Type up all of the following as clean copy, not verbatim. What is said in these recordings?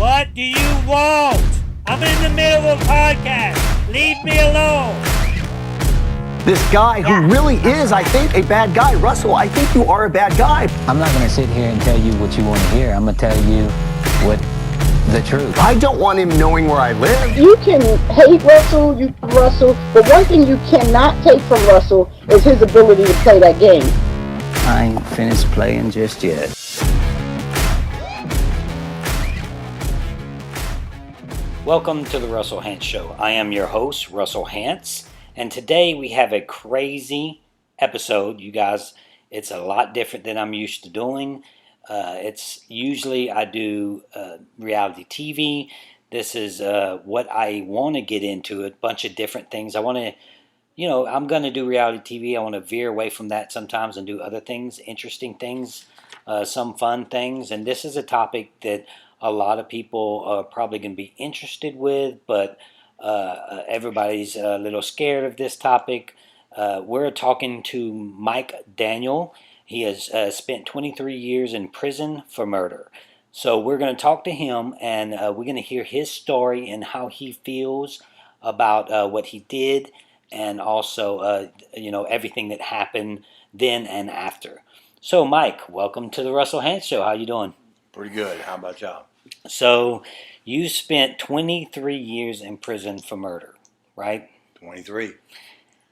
What do you want? I'm in the middle of a podcast. Leave me alone. This guy who really is, I think, a bad guy. Russell, I think you are a bad guy. I'm not going to sit here and tell you what you want to hear. I'm going to tell you what the truth. I don't want him knowing where I live. You can hate Russell, but one thing you cannot take from Russell is his ability to play that game. I ain't finished playing just yet. Welcome to the Russell Hantz Show. I am your host, Russell Hantz, and today we have a crazy episode. You guys, it's a lot different than I'm used to doing. It's usually I do reality TV. This is what I want to get into, a bunch of different things. I want to, I'm going to do reality TV. I want to veer away from that sometimes and do other things, interesting things, some fun things. And this is a topic that a lot of people are probably going to be interested with, but everybody's a little scared of this topic. We're talking to Mike Daniel. He has spent 23 years in prison for murder. So we're going to talk to him, and we're going to hear his story and how he feels about what he did, and also, everything that happened then and after. So, Mike, welcome to the Russell Hantz Show. How you doing? Pretty good. How about y'all? So, you spent 23 years in prison for murder, right? 23.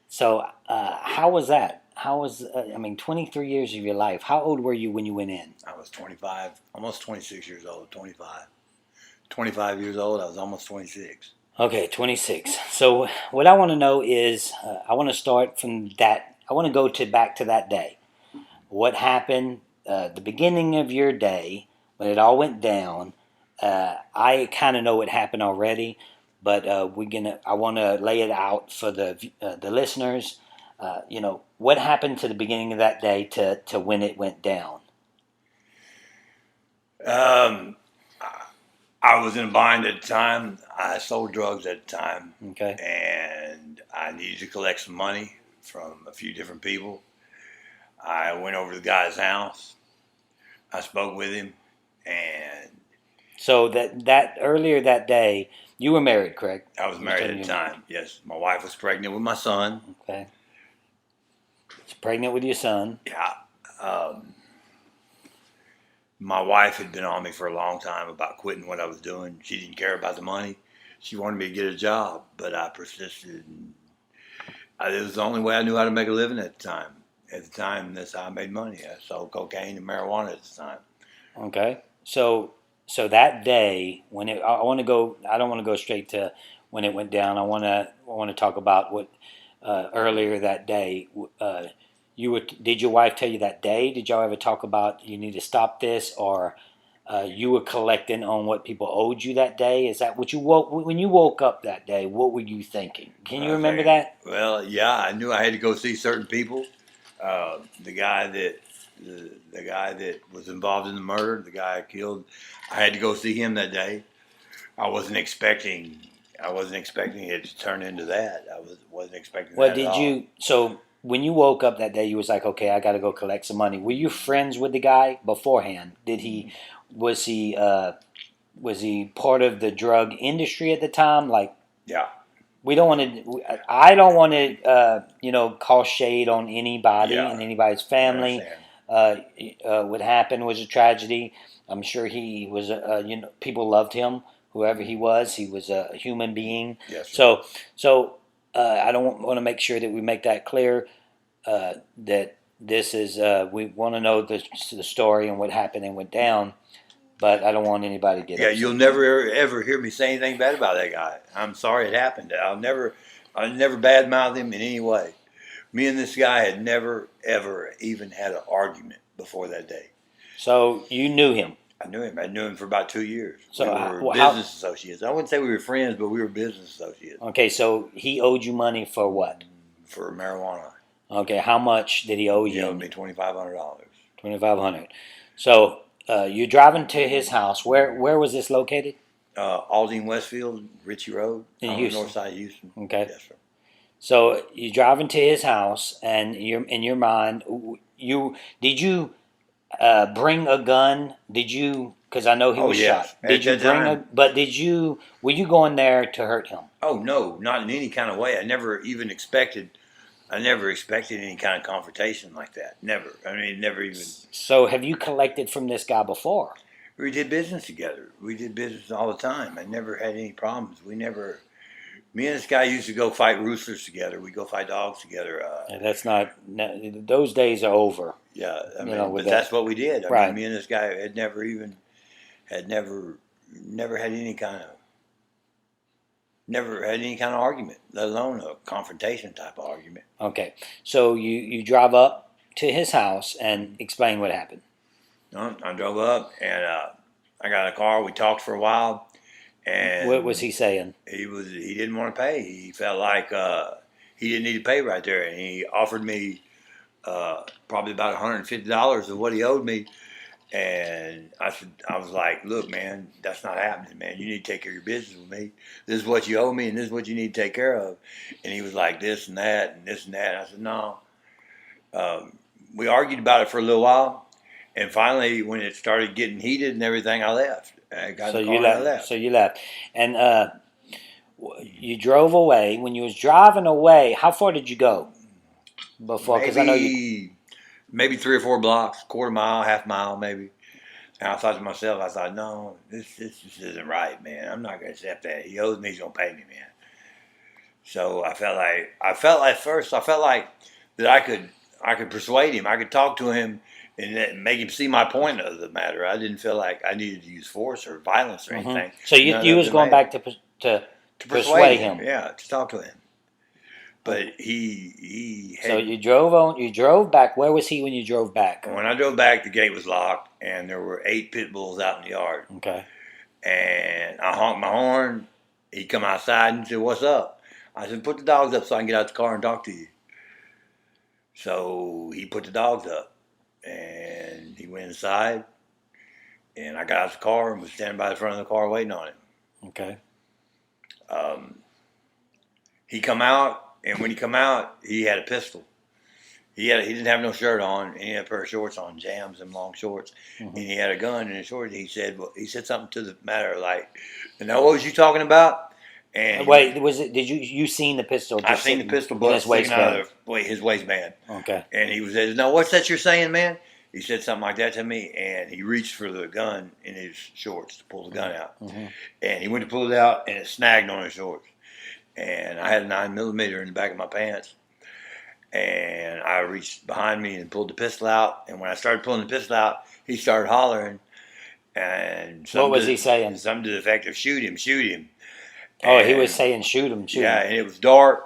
So, how was that? 23 years of your life. How old were you when you went in? I was 25, almost 26 years old, 25. 25 years old, I was almost 26. Okay, 26. So, what I want to know is, I want to start from that. I want to go back to that day. What happened, the beginning of your day, when it all went down. I kind of know what happened already, but I want to lay it out for the listeners. What happened to the beginning of that day to when it went down? I was in a bind at the time. I sold drugs at the time. Okay. And I needed to collect some money from a few different people. I went over to the guy's house. I spoke with him, and so that earlier that day, you were married, correct? I was married at the time. Yes, my wife was pregnant with my son. Okay. She's pregnant with your son. Yeah. My wife had been on me for a long time about quitting what I was doing. She didn't care about the money. She wanted me to get a job, but I persisted. It was the only way I knew how to make a living at the time. At the time, that's how I made money. I sold cocaine and marijuana at the time. Okay. So that day, when I don't want to go straight to when it went down. I want to talk about what earlier that day. Did your wife tell you that day? Did y'all ever talk about you need to stop this, or you were collecting on what people owed you that day? Is that what you when you woke up that day? What were you thinking? Can you remember that? Well, yeah, I knew I had to go see certain people. The guy that was involved in the murder, the guy I killed, I had to go see him that day. I wasn't expecting it to turn into that. I wasn't expecting that at all. So when you woke up that day, you was like, okay, I got to go collect some money. Were you friends with the guy beforehand? Was he part of the drug industry at the time? Yeah. I don't want to, call shade on anybody and anybody's family. What happened was a tragedy. I'm sure he was, people loved him. Whoever he was a human being. Yes. So I don't want to make sure that we make that clear. That this is, we want to know the story and what happened and went down. But I don't want anybody to get upset. You'll never ever hear me say anything bad about that guy. I'm sorry it happened. I'll never badmouth him in any way. Me and this guy had never ever even had an argument before that day. So you knew him? I knew him. I knew him for about 2 years. So we were business associates. I wouldn't say we were friends, but we were business associates. Okay, so he owed you money for what? For marijuana. Okay, how much did he owe you? He owed me $2,500. $2,500. So you're driving to his house. Where was this located? Aldine Westfield, Ritchie Road, in on Houston. The north side of Houston. Okay. Yes, sir. So you're driving to his house, and you're in your mind. bring a gun? Did you? Because I know he Oh, was yes. shot. Did At you that bring a? time. But did you? Were you going there to hurt him? Oh no, not in any kind of way. I never even expected. I never expected any kind of confrontation like that. Never. I mean, never even. So have you collected from this guy before? We did business together. We did business all the time. I never had any problems. We never. Me and this guy used to go fight roosters together. We go fight dogs together. That's not. No, those days are over. Yeah, I You mean, know, but with that's what we did. I Right. mean, me and this guy had never had any kind of, never had any kind of argument, let alone a confrontation type of argument. Okay. So you drive up to his house and explain what happened. I drove up and I got in a car. We talked for a while, and What was he saying? He didn't want to pay. He felt like he didn't need to pay right there, and he offered me probably about $150 of what he owed me. And I was like, look, man, that's not happening, man. You need to take care of your business with me. This is what you owe me, and this is what you need to take care of. And he was like, this and that, and this and that. And I said, no. We argued about it for a little while, and finally, when it started getting heated and everything, I left. I got So in the car you and left. I left. So you left, and you drove away. When you was driving away, how far did you go before? Because I know you. Maybe 3 or 4 blocks, quarter mile, half mile, maybe. And I thought to myself, I thought, no, this just isn't right, man. I'm not going to accept that. He owes me, he's going to pay me, man. So I felt like first, I felt like that I could persuade him. I could talk to him and make him see my point of the matter. I didn't feel like I needed to use force or violence or anything. So you was going back to persuade him. Yeah, to talk to him. But he had, So you drove on. You drove back. Where was he when you drove back? when I drove back, the gate was locked, and there were 8 pit bulls out in the yard. Okay. And I honked my horn. He come outside and said, "What's up?" I said, "Put the dogs up so I can get out the car and talk to you." So he put the dogs up, and he went inside, and I got out the car and was standing by the front of the car waiting on him. Okay. He come out, and when he come out, he had a pistol. He didn't have no shirt on, and he had a pair of shorts on, jams and long shorts, and he had a gun in his shorts. He said something to the matter like, "Now what was you talking about?" And Wait, was it? Did you seen the pistol? I seen the pistol in butt his sticking out waistband. of his waistband. Okay. And he said, "No, what's that you're saying, man?" He said something like that to me, and he reached for the gun in his shorts to pull the gun out. And he went to pull it out, and it snagged on his shorts. And I had a 9mm in the back of my pants. And I reached behind me and pulled the pistol out. And when I started pulling the pistol out, he started hollering. And What was he saying? Something to the effect of, "Shoot him, shoot him." Oh, he And- was saying, "Shoot him, shoot Yeah, him." and it was dark.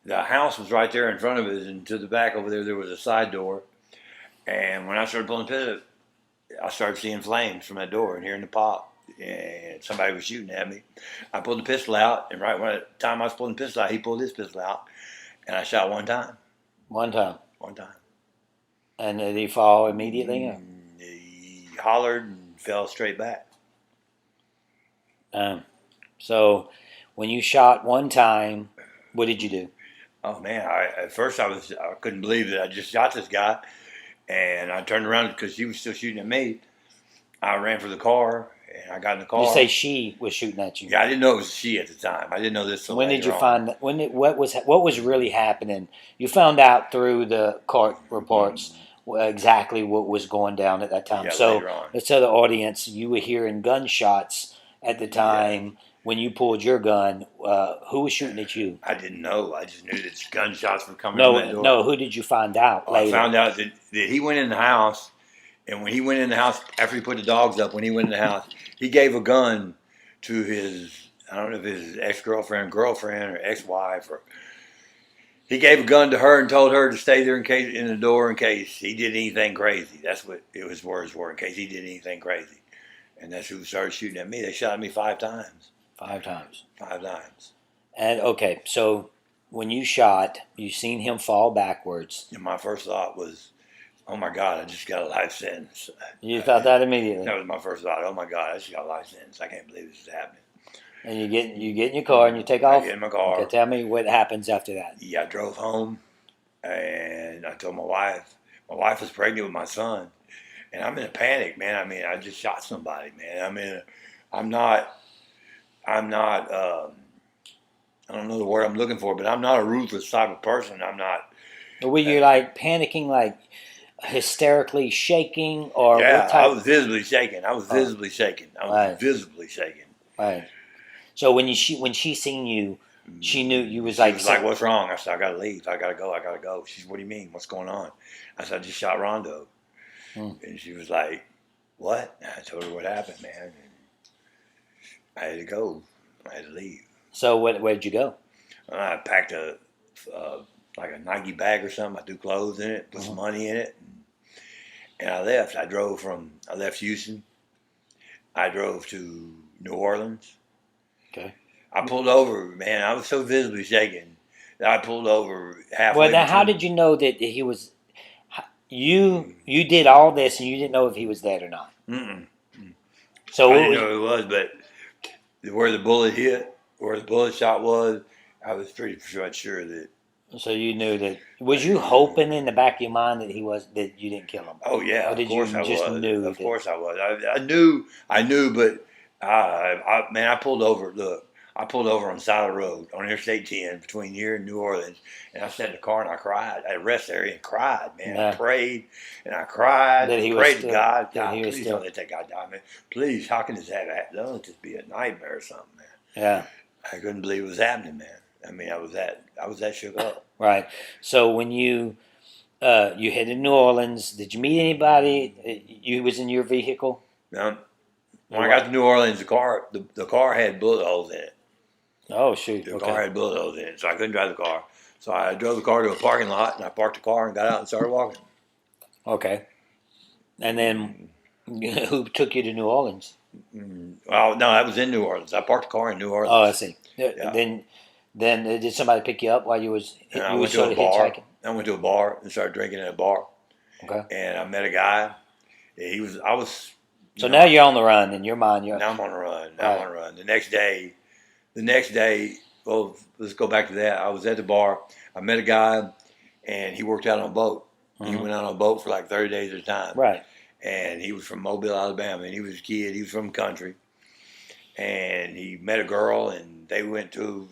The house was right there in front of us, and to the back over there was a side door. And when I started pulling the pistol, I started seeing flames from that door and hearing the pop. And somebody was shooting at me. I pulled the pistol out, and right when the time I was pulling the pistol out, he pulled his pistol out, and I shot one time. One time. One time. And did he fall immediately? Or? He hollered and fell straight back. So when you shot one time, what did you do? Oh man! At first I couldn't believe that I just shot this guy, and I turned around because he was still shooting at me. I ran for the car, and I got in the car. You say she was shooting at you. Yeah, I didn't know it was she at the time. I didn't know this till When did later you on. find that? What was really happening? You found out through the court reports exactly what was going down at that time. Yeah, So later on. let's tell the audience you were hearing gunshots at the time when you pulled your gun. Who was shooting at you? I didn't know. I just knew that gunshots were coming from that No, door. no. Who did you find out I later? found out that he went in the house, and when he went in the house, after he put the dogs up, when he went in the house, he gave a gun to his, I don't know if his ex-girlfriend, girlfriend, or ex-wife, or he gave a gun to her and told her to stay there in the door in case he did anything crazy. That's what his words were, in case he did anything crazy. And that's who started shooting at me. They shot me 5 times. 5 times. 5 times. And okay, so when you shot, you seen him fall backwards. And my first thought was, oh my God, I just got a life sentence. You thought that immediately. That was my first thought. Oh my God, I just got a life sentence. I can't believe this is happening. And you get in your car and you take I off. get in my car. Okay, tell me what happens after that. Yeah, I drove home, and I told my wife. My wife was pregnant with my son, and I'm in a panic, man. I mean, I just shot somebody, man. I'm not. I don't know the word I'm looking for, but I'm not a ruthless type of person. I'm not. Were you like panicking, like hysterically shaking, or Yeah, what type? I was visibly shaking. I was visibly shaking. I was Right. visibly shaking. Right. So when she seen you, she knew you was She like, was like, "What's wrong?" I said, "I gotta leave. I gotta go. I gotta go." She said, "What do you mean? What's going on?" I said, "I just shot Rondo," and she was like, "What?" And I told her what happened, man. And I had to go. I had to leave. So where'd you go? I packed like a Nike bag or something. I threw clothes in it, put some money in it, and I left. I left Houston. I drove to New Orleans. Okay. I pulled over, man. I was so visibly shaking that I pulled over halfway. Well, now how between- did you know that he was? You did all this and you didn't know if he was dead or not. Mm-mm. So I what didn't was, know who it was, but where the bullet hit, where the bullet shot was, I was pretty much sure that. so you knew that. Was you hoping in the back of your mind that that you didn't kill him? Oh yeah, Or of did course you I just was. knew Of that- course I was. I knew, but man, I pulled over. Look, I pulled over on the side of the road on Interstate 10 between here and New Orleans, and I sat in the car and I cried at a rest area and cried, man. Yeah. I prayed and I cried. That and he I was prayed still- to God, that he was please still- don't let that guy die, man. Please, how can this happen? Don't just be a nightmare or something, man. Yeah. I couldn't believe it was happening, man. I mean, I was that shook up. Right. So when you headed to New Orleans, did you meet anybody? You was in your vehicle. Now, when I got to New Orleans, the car had bullet holes in it. Oh shoot. The Okay. car had bullet holes in it, so I couldn't drive the car. So I drove the car to a parking lot, and I parked the car and got out and started walking. Okay. And then who took you to New Orleans? Well, no, I was in New Orleans. I parked the car in New Orleans. Oh, I see. Yeah. Then did somebody pick you up while you was And I you was went to sort a of bar. hitchhiking? I went to a bar and started drinking at a bar. Okay. And I met a guy. I was. So now you're on the run in your mind. You're Now I'm on a run. Right. I'm on a run. The next day, well, let's go back to that. I was at the bar. I met a guy, and he worked out on a boat. He went out on a boat for like 30 days at a time. right. And he was from Mobile, Alabama, and he was a kid. He was from the country, and he met a girl, and they went to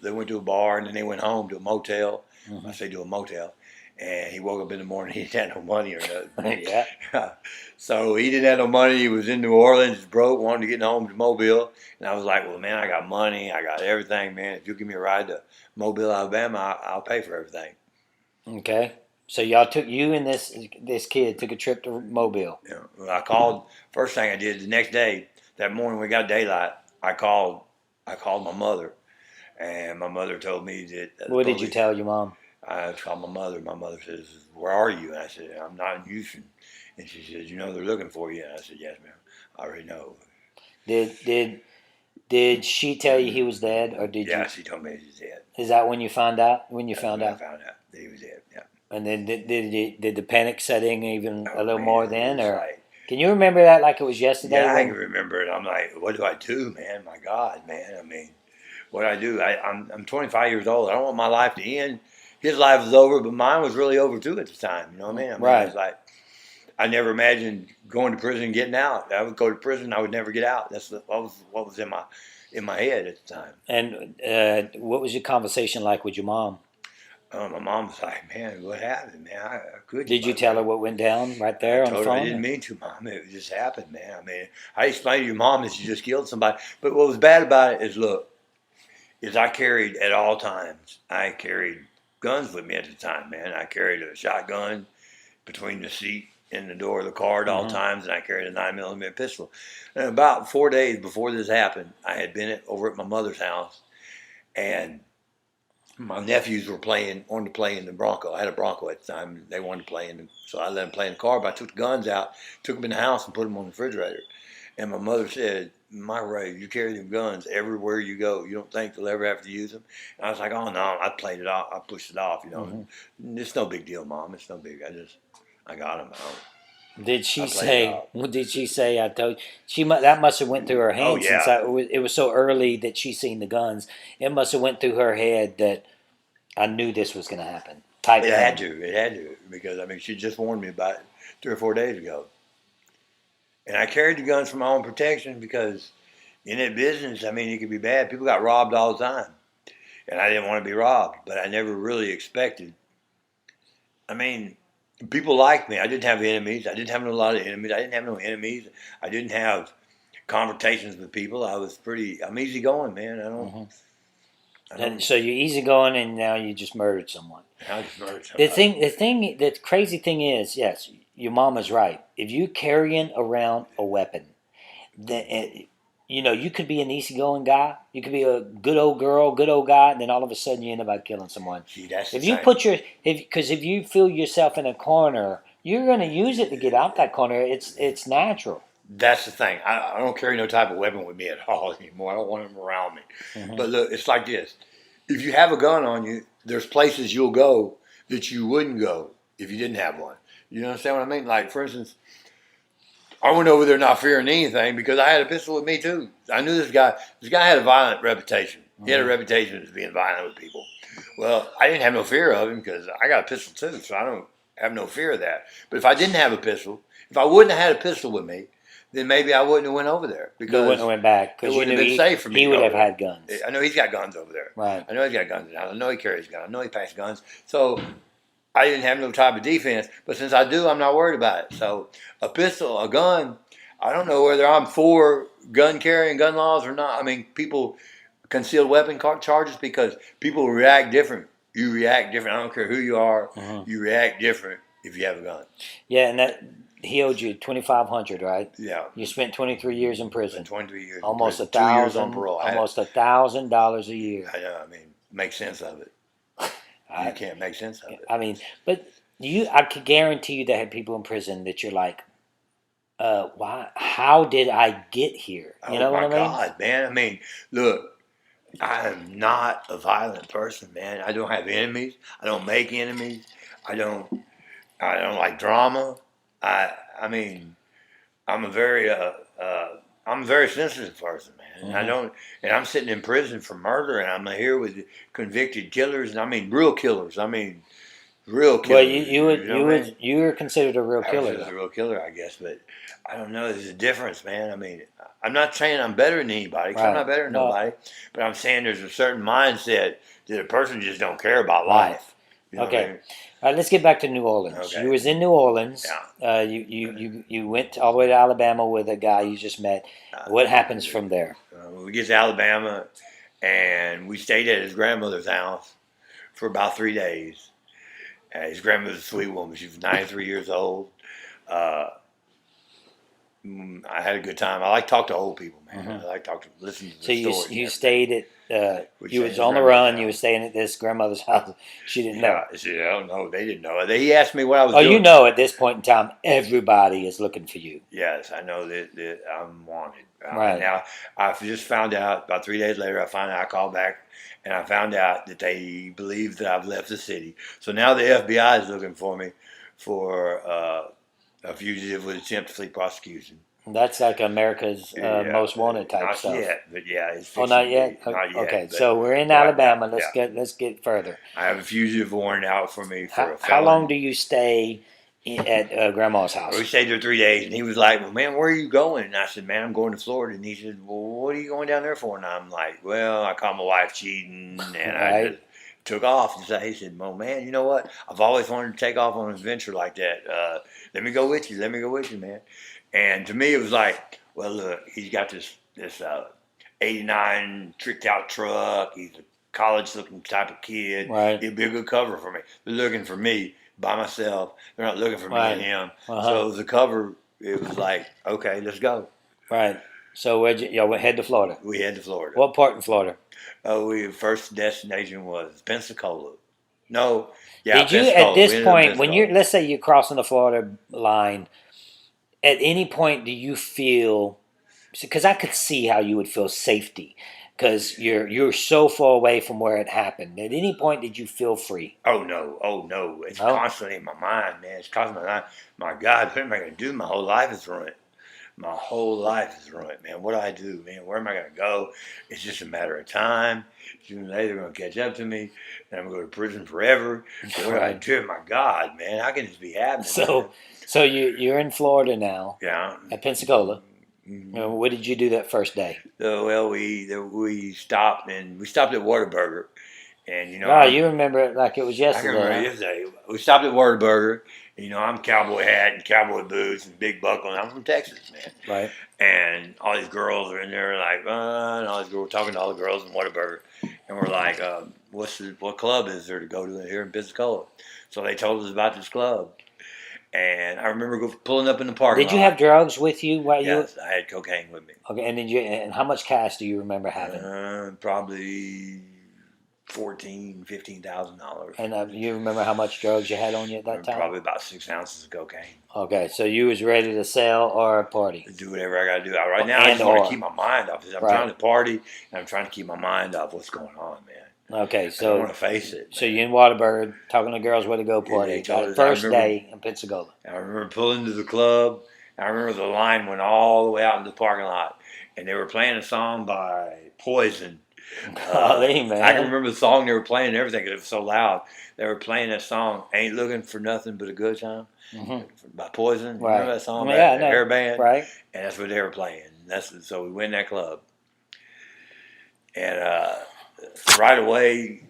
a bar, and then they went home to a motel. I say to a motel, and he woke up in the morning. He didn't have no money or nothing. Yeah. So he didn't have no money. He was in New Orleans, broke, wanted to get home to Mobile, and I was like, "Well, man, I got money. I got everything, man. If you give me a ride to Mobile, Alabama, I'll pay for everything." Okay. So y'all took you and this kid took a trip to Mobile. You know, well, I called. First thing I did the next day, that morning we got daylight. I called my mother, and my mother told me that. What did you tell your mom? I called my mother. My mother says, "Where are you?" And I said, "I'm not in Houston." And she says, "You know they're looking for you." And I said, "Yes, ma'am. I already know." Did she tell you he was dead, or did Yeah, you? she told me he's dead. Is that when you found out? When you found I out? found out that he was dead. Yeah. And then did the panic set in even a Oh, little man, more it then, was or like- can you remember that like it was yesterday? Yeah, I when- can remember it. I'm like, what do I do, man? My God, man. I mean, what do I do? I'm 25 years old. I don't want my life to end. His life was over, but mine was really over too at the time. You know what I mean? I mean, Right. It's like I never imagined going to prison and getting out. I would go to prison, I would never get out. That's what was in my head at the time. And what was your conversation like with your mom? My mom was like, "Man, what happened, man? I couldn't." Did you tell her what went down right there I on the told her phone? I didn't mean to, Mom. It just happened, man. I mean, I explained to your mom that she just killed somebody. But what was bad about it is I carried at all times. I carried guns with me at the time, man. I carried a shotgun between the seat and the door of the car at all times, and I carried a 9mm pistol. And about 4 days before this happened, I had been over at my mother's house, and my nephews wanted to play in the Bronco. I had a Bronco at the time. They wanted to play so I let them play in the car. But I took the guns out, took them in the house, and put them on the refrigerator. And my mother said, "Michael Ray, you carry them guns everywhere you go. You don't think you'll ever have to use them?" And I was like, "Oh no!" I played it off. I pushed it off. You know, It's no big deal, Mom. It's no big. I got them out. Did she I played say? it off. What did she say? I told that must have went through her head Oh, yeah. since it was so early that she seen the guns. It must have went through her head that I knew this was going to happen. Type It thing. had to. It had to because I mean she just warned me about it 3 or 4 days ago. And I carried the guns for my own protection because in that business, I mean, it could be bad. People got robbed all the time. And I didn't want to be robbed, but I never really expected. I mean, people liked me. I didn't have enemies. I didn't have a lot of enemies. I didn't have no enemies. I didn't have confrontations with people. I'm easygoing, man. And so you're easygoing, and now you just murdered someone. I just murdered somebody. The crazy thing is, yes, your mama's right. If you're carrying around a weapon, then you could be an easygoing guy. You could be a good old girl, good old guy, and then all of a sudden you end up by killing someone. See, that's the If you thing. because if you feel yourself in a corner, you're going to use it to get out that corner. It's natural. That's the thing. I don't carry no type of weapon with me at all anymore. I don't want them around me. Mm-hmm. But look, it's like this. If you have a gun on you, there's places you'll go that you wouldn't go if you didn't have one. You understand what I mean? Like, for instance, I went over there not fearing anything because I had a pistol with me too. I knew this guy. This guy had a violent reputation. He had a reputation as being violent with people. Well, I didn't have no fear of him because I got a pistol too, so I don't have no fear of that. But if I didn't have a pistol, if I wouldn't have had a pistol with me, then maybe I wouldn't have went over there You because wouldn't have went back it because you wouldn't knew have been safe for me. he to would go have over there. had guns. I know he's got guns over there. Right. I know he's got guns. I know he carries guns. I know he packs guns. So I didn't have no type of defense. But since I do, I'm not worried about it. So a pistol, a gun, I don't know whether I'm for gun carrying, gun laws or not. I mean, people concealed weapon charges because people react different. You react different. I don't care who you are. You react different if you have a gun. Yeah, and that he owed you $2,500, right? Yeah. You spent 23 years in prison. 23 years. in Almost prison, 1,000. 2 years on parole. Almost $1,000 a year. I know. I mean, make sense of it. You can't make sense of it. I mean, but I could guarantee you that had people in prison that you're like, why? How did I get here? You know what I mean? Oh my God, man! I mean, look, I am not a violent person, man. I don't have enemies. I don't make enemies. I don't like drama. I mean, I'm a very sensitive person, man. And I'm sitting in prison for murder, and I'm here with convicted killers, and I mean real killers. I mean, real killers. Well, you were considered a real I killer. was a real killer, I guess, but I don't know. There's a difference, man. I mean, I'm not saying I'm better than anybody, 'cause I'm not better than nobody, but I'm saying there's a certain mindset that a person just don't care about life. You know what I mean? All right, let's get back to New Orleans. Okay. You was in New Orleans. Yeah. You went all the way to Alabama with a guy you just met. What happens from there? We get to Alabama, and we stayed at his grandmother's house for about 3 days. His grandmother's a sweet woman. She was 93 years old. I had a good time. I like to talk to old people, man. I like to listen to the stories. So you stayed at We you stayed was at on the grandmother's run. house. You was staying at this grandmother's house. She didn't know. Yeah, see, I don't know. They didn't know. He asked me what I was Oh, doing. you know, at this point in time, everybody is looking for you. Yes, I know that I'm wanted. Right. Now, I just found out about 3 days later. I called back, and I found out that they believe that I've left the city. So now the FBI is looking for me for a fugitive with attempt to flee prosecution. That's like America's Yeah, most wanted type not stuff. Not yet, but yeah. It's Oh, not fixing to yet. be. Not yet. Okay, but so we're in right Alabama. now, Let's get further. I have a fugitive warrant out for me for a How felon. long do you stay at Grandma's house? We stayed there 3 days, and he was like, "Well, man, where are you going?" And I said, "Man, I'm going to Florida." And he said, "Well, what are you going down there for?" And I'm like, "Well, I caught my wife cheating, and I Right. just took off." And so he said, "Well, man, you know what? I've always wanted to take off on an adventure like that. Let me go with you. Let me go with you, man." And to me, it was like, well, look, he's got this 89 tricked out truck. He's a college-looking type of kid. Right. He'd be a good cover for me. They're looking for me by myself. They're not looking for me Right. and him. Uh-huh. So the cover, it was like, okay, let's go. Right. So where'd y'all head to Florida? We head to Florida. What part in Florida? First destination was Pensacola. No, yeah. Did you Pensacola. at this We ended up in point, when Pensacola. let's say you're crossing the Florida line, at any point do you feel? Because I could see how you would feel safety, because you're so far away from where it happened. At any point did you feel free? Oh no! It's No? constantly in my mind, man. It's constantly in my mind. My God, what am I going to do? My whole life is ruined. My whole life is ruined, man. What do I do, man? Where am I going to go? It's just a matter of time. Sooner or later, they're going to catch up to me, and I'm going to go to prison forever. So what do I do? My God, man, how can this be happening? So you're in Florida now Yeah. at Pensacola. Mhm. What did you do that first day? So, well, we stopped at Whataburger, and Oh, you remember it like it was I can remember yesterday. Huh? yesterday. We stopped at Whataburger. And, I'm cowboy hat and cowboy boots and big buckle, and I'm from Texas, man. Right. And all these girls are in there like, and all these girls talking to all the girls in Whataburger, and we're like, what club is there to go to here in Pensacola? So they told us about this club, and I remember pulling up in the parking lot. Did you have drugs with you while you? Yes, I had cocaine with me. Okay, and how much cash do you remember having? Probably $15,000. And you remember how much drugs you had on you at that time? Probably about 6 ounces of cocaine. Okay, so you was ready to sell or party? Do whatever I got to do. Right now, I just want to keep my mind off this. I'm Right. trying to party, and I'm trying to keep my mind off what's going on, man. Okay, I don't so want to face it. so you in Whataburger talking to girls where to go party. they told us- First I remember- day in Pensacola. I remember pulling to the club. I remember the line went all the way out in the parking lot, and they were playing a song by Poison. Golly, man. I can remember the song they were playing and everything because it was so loud. They were playing that song, "Ain't Looking for Nothing But a Good Time," by Poison. Right. Remember that song? Yeah, I That know. hair band? Right. And that's what they were playing. So we went in that club. And right away,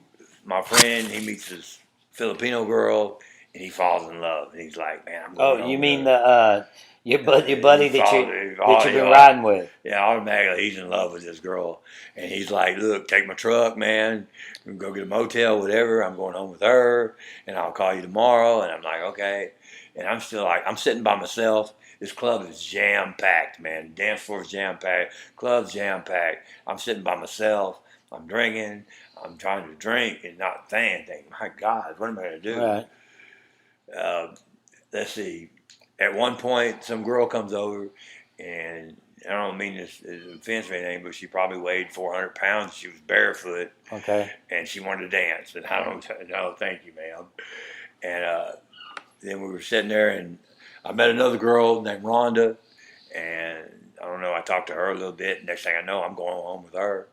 my friend, he meets this Filipino girl, and he falls in love. And he's like, man, I'm going Oh, home you with mean her. your buddy that you've been yeah. riding with? Yeah, automatically he's in love with this girl. And he's like, look, take my truck, man. We can go get a motel, whatever. I'm going home with her, and I'll call you tomorrow. And I'm like, okay. And I'm still like, I'm sitting by myself. This club is jam-packed, man. Dance floor is jam-packed. Club's jam-packed. I'm sitting by myself. I'm drinking. I'm trying to drink and not thinking, my God, what am I going to do? Right. Let's see. At one point, some girl comes over, and I don't mean this as an offense or anything, but she probably weighed 400 pounds. She was barefoot, Okay. and she wanted to dance. And I don't, no, thank you, ma'am. And then we were sitting there, and I met another girl named Rhonda, and I don't know, I talked to her a little bit. Next thing I know, I'm going home with her.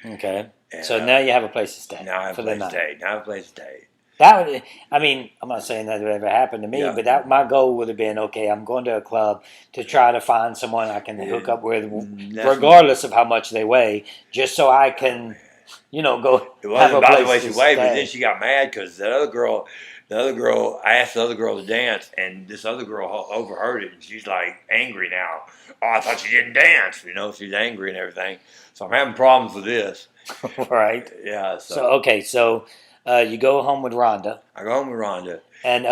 Okay. And, So now you have a place to stay now I have for a the place to night. stay. Now I have a place to stay. That would, I mean, I'm not saying that would ever happen to me, Yeah. but that my goal would have been, okay, I'm going to a club to try to find someone I can hook up with, That's- regardless of how much they weigh, just so I can, go It have wasn't a about the place way to she weighed, but stay. then she got mad because I asked the other girl to dance, and this other girl overheard it, and she's like angry now. Oh, I thought you didn't dance. She's angry and everything. So I'm having problems with this. Right. Yeah. So okay, so you go home with Rhonda, I go home with Rhonda. and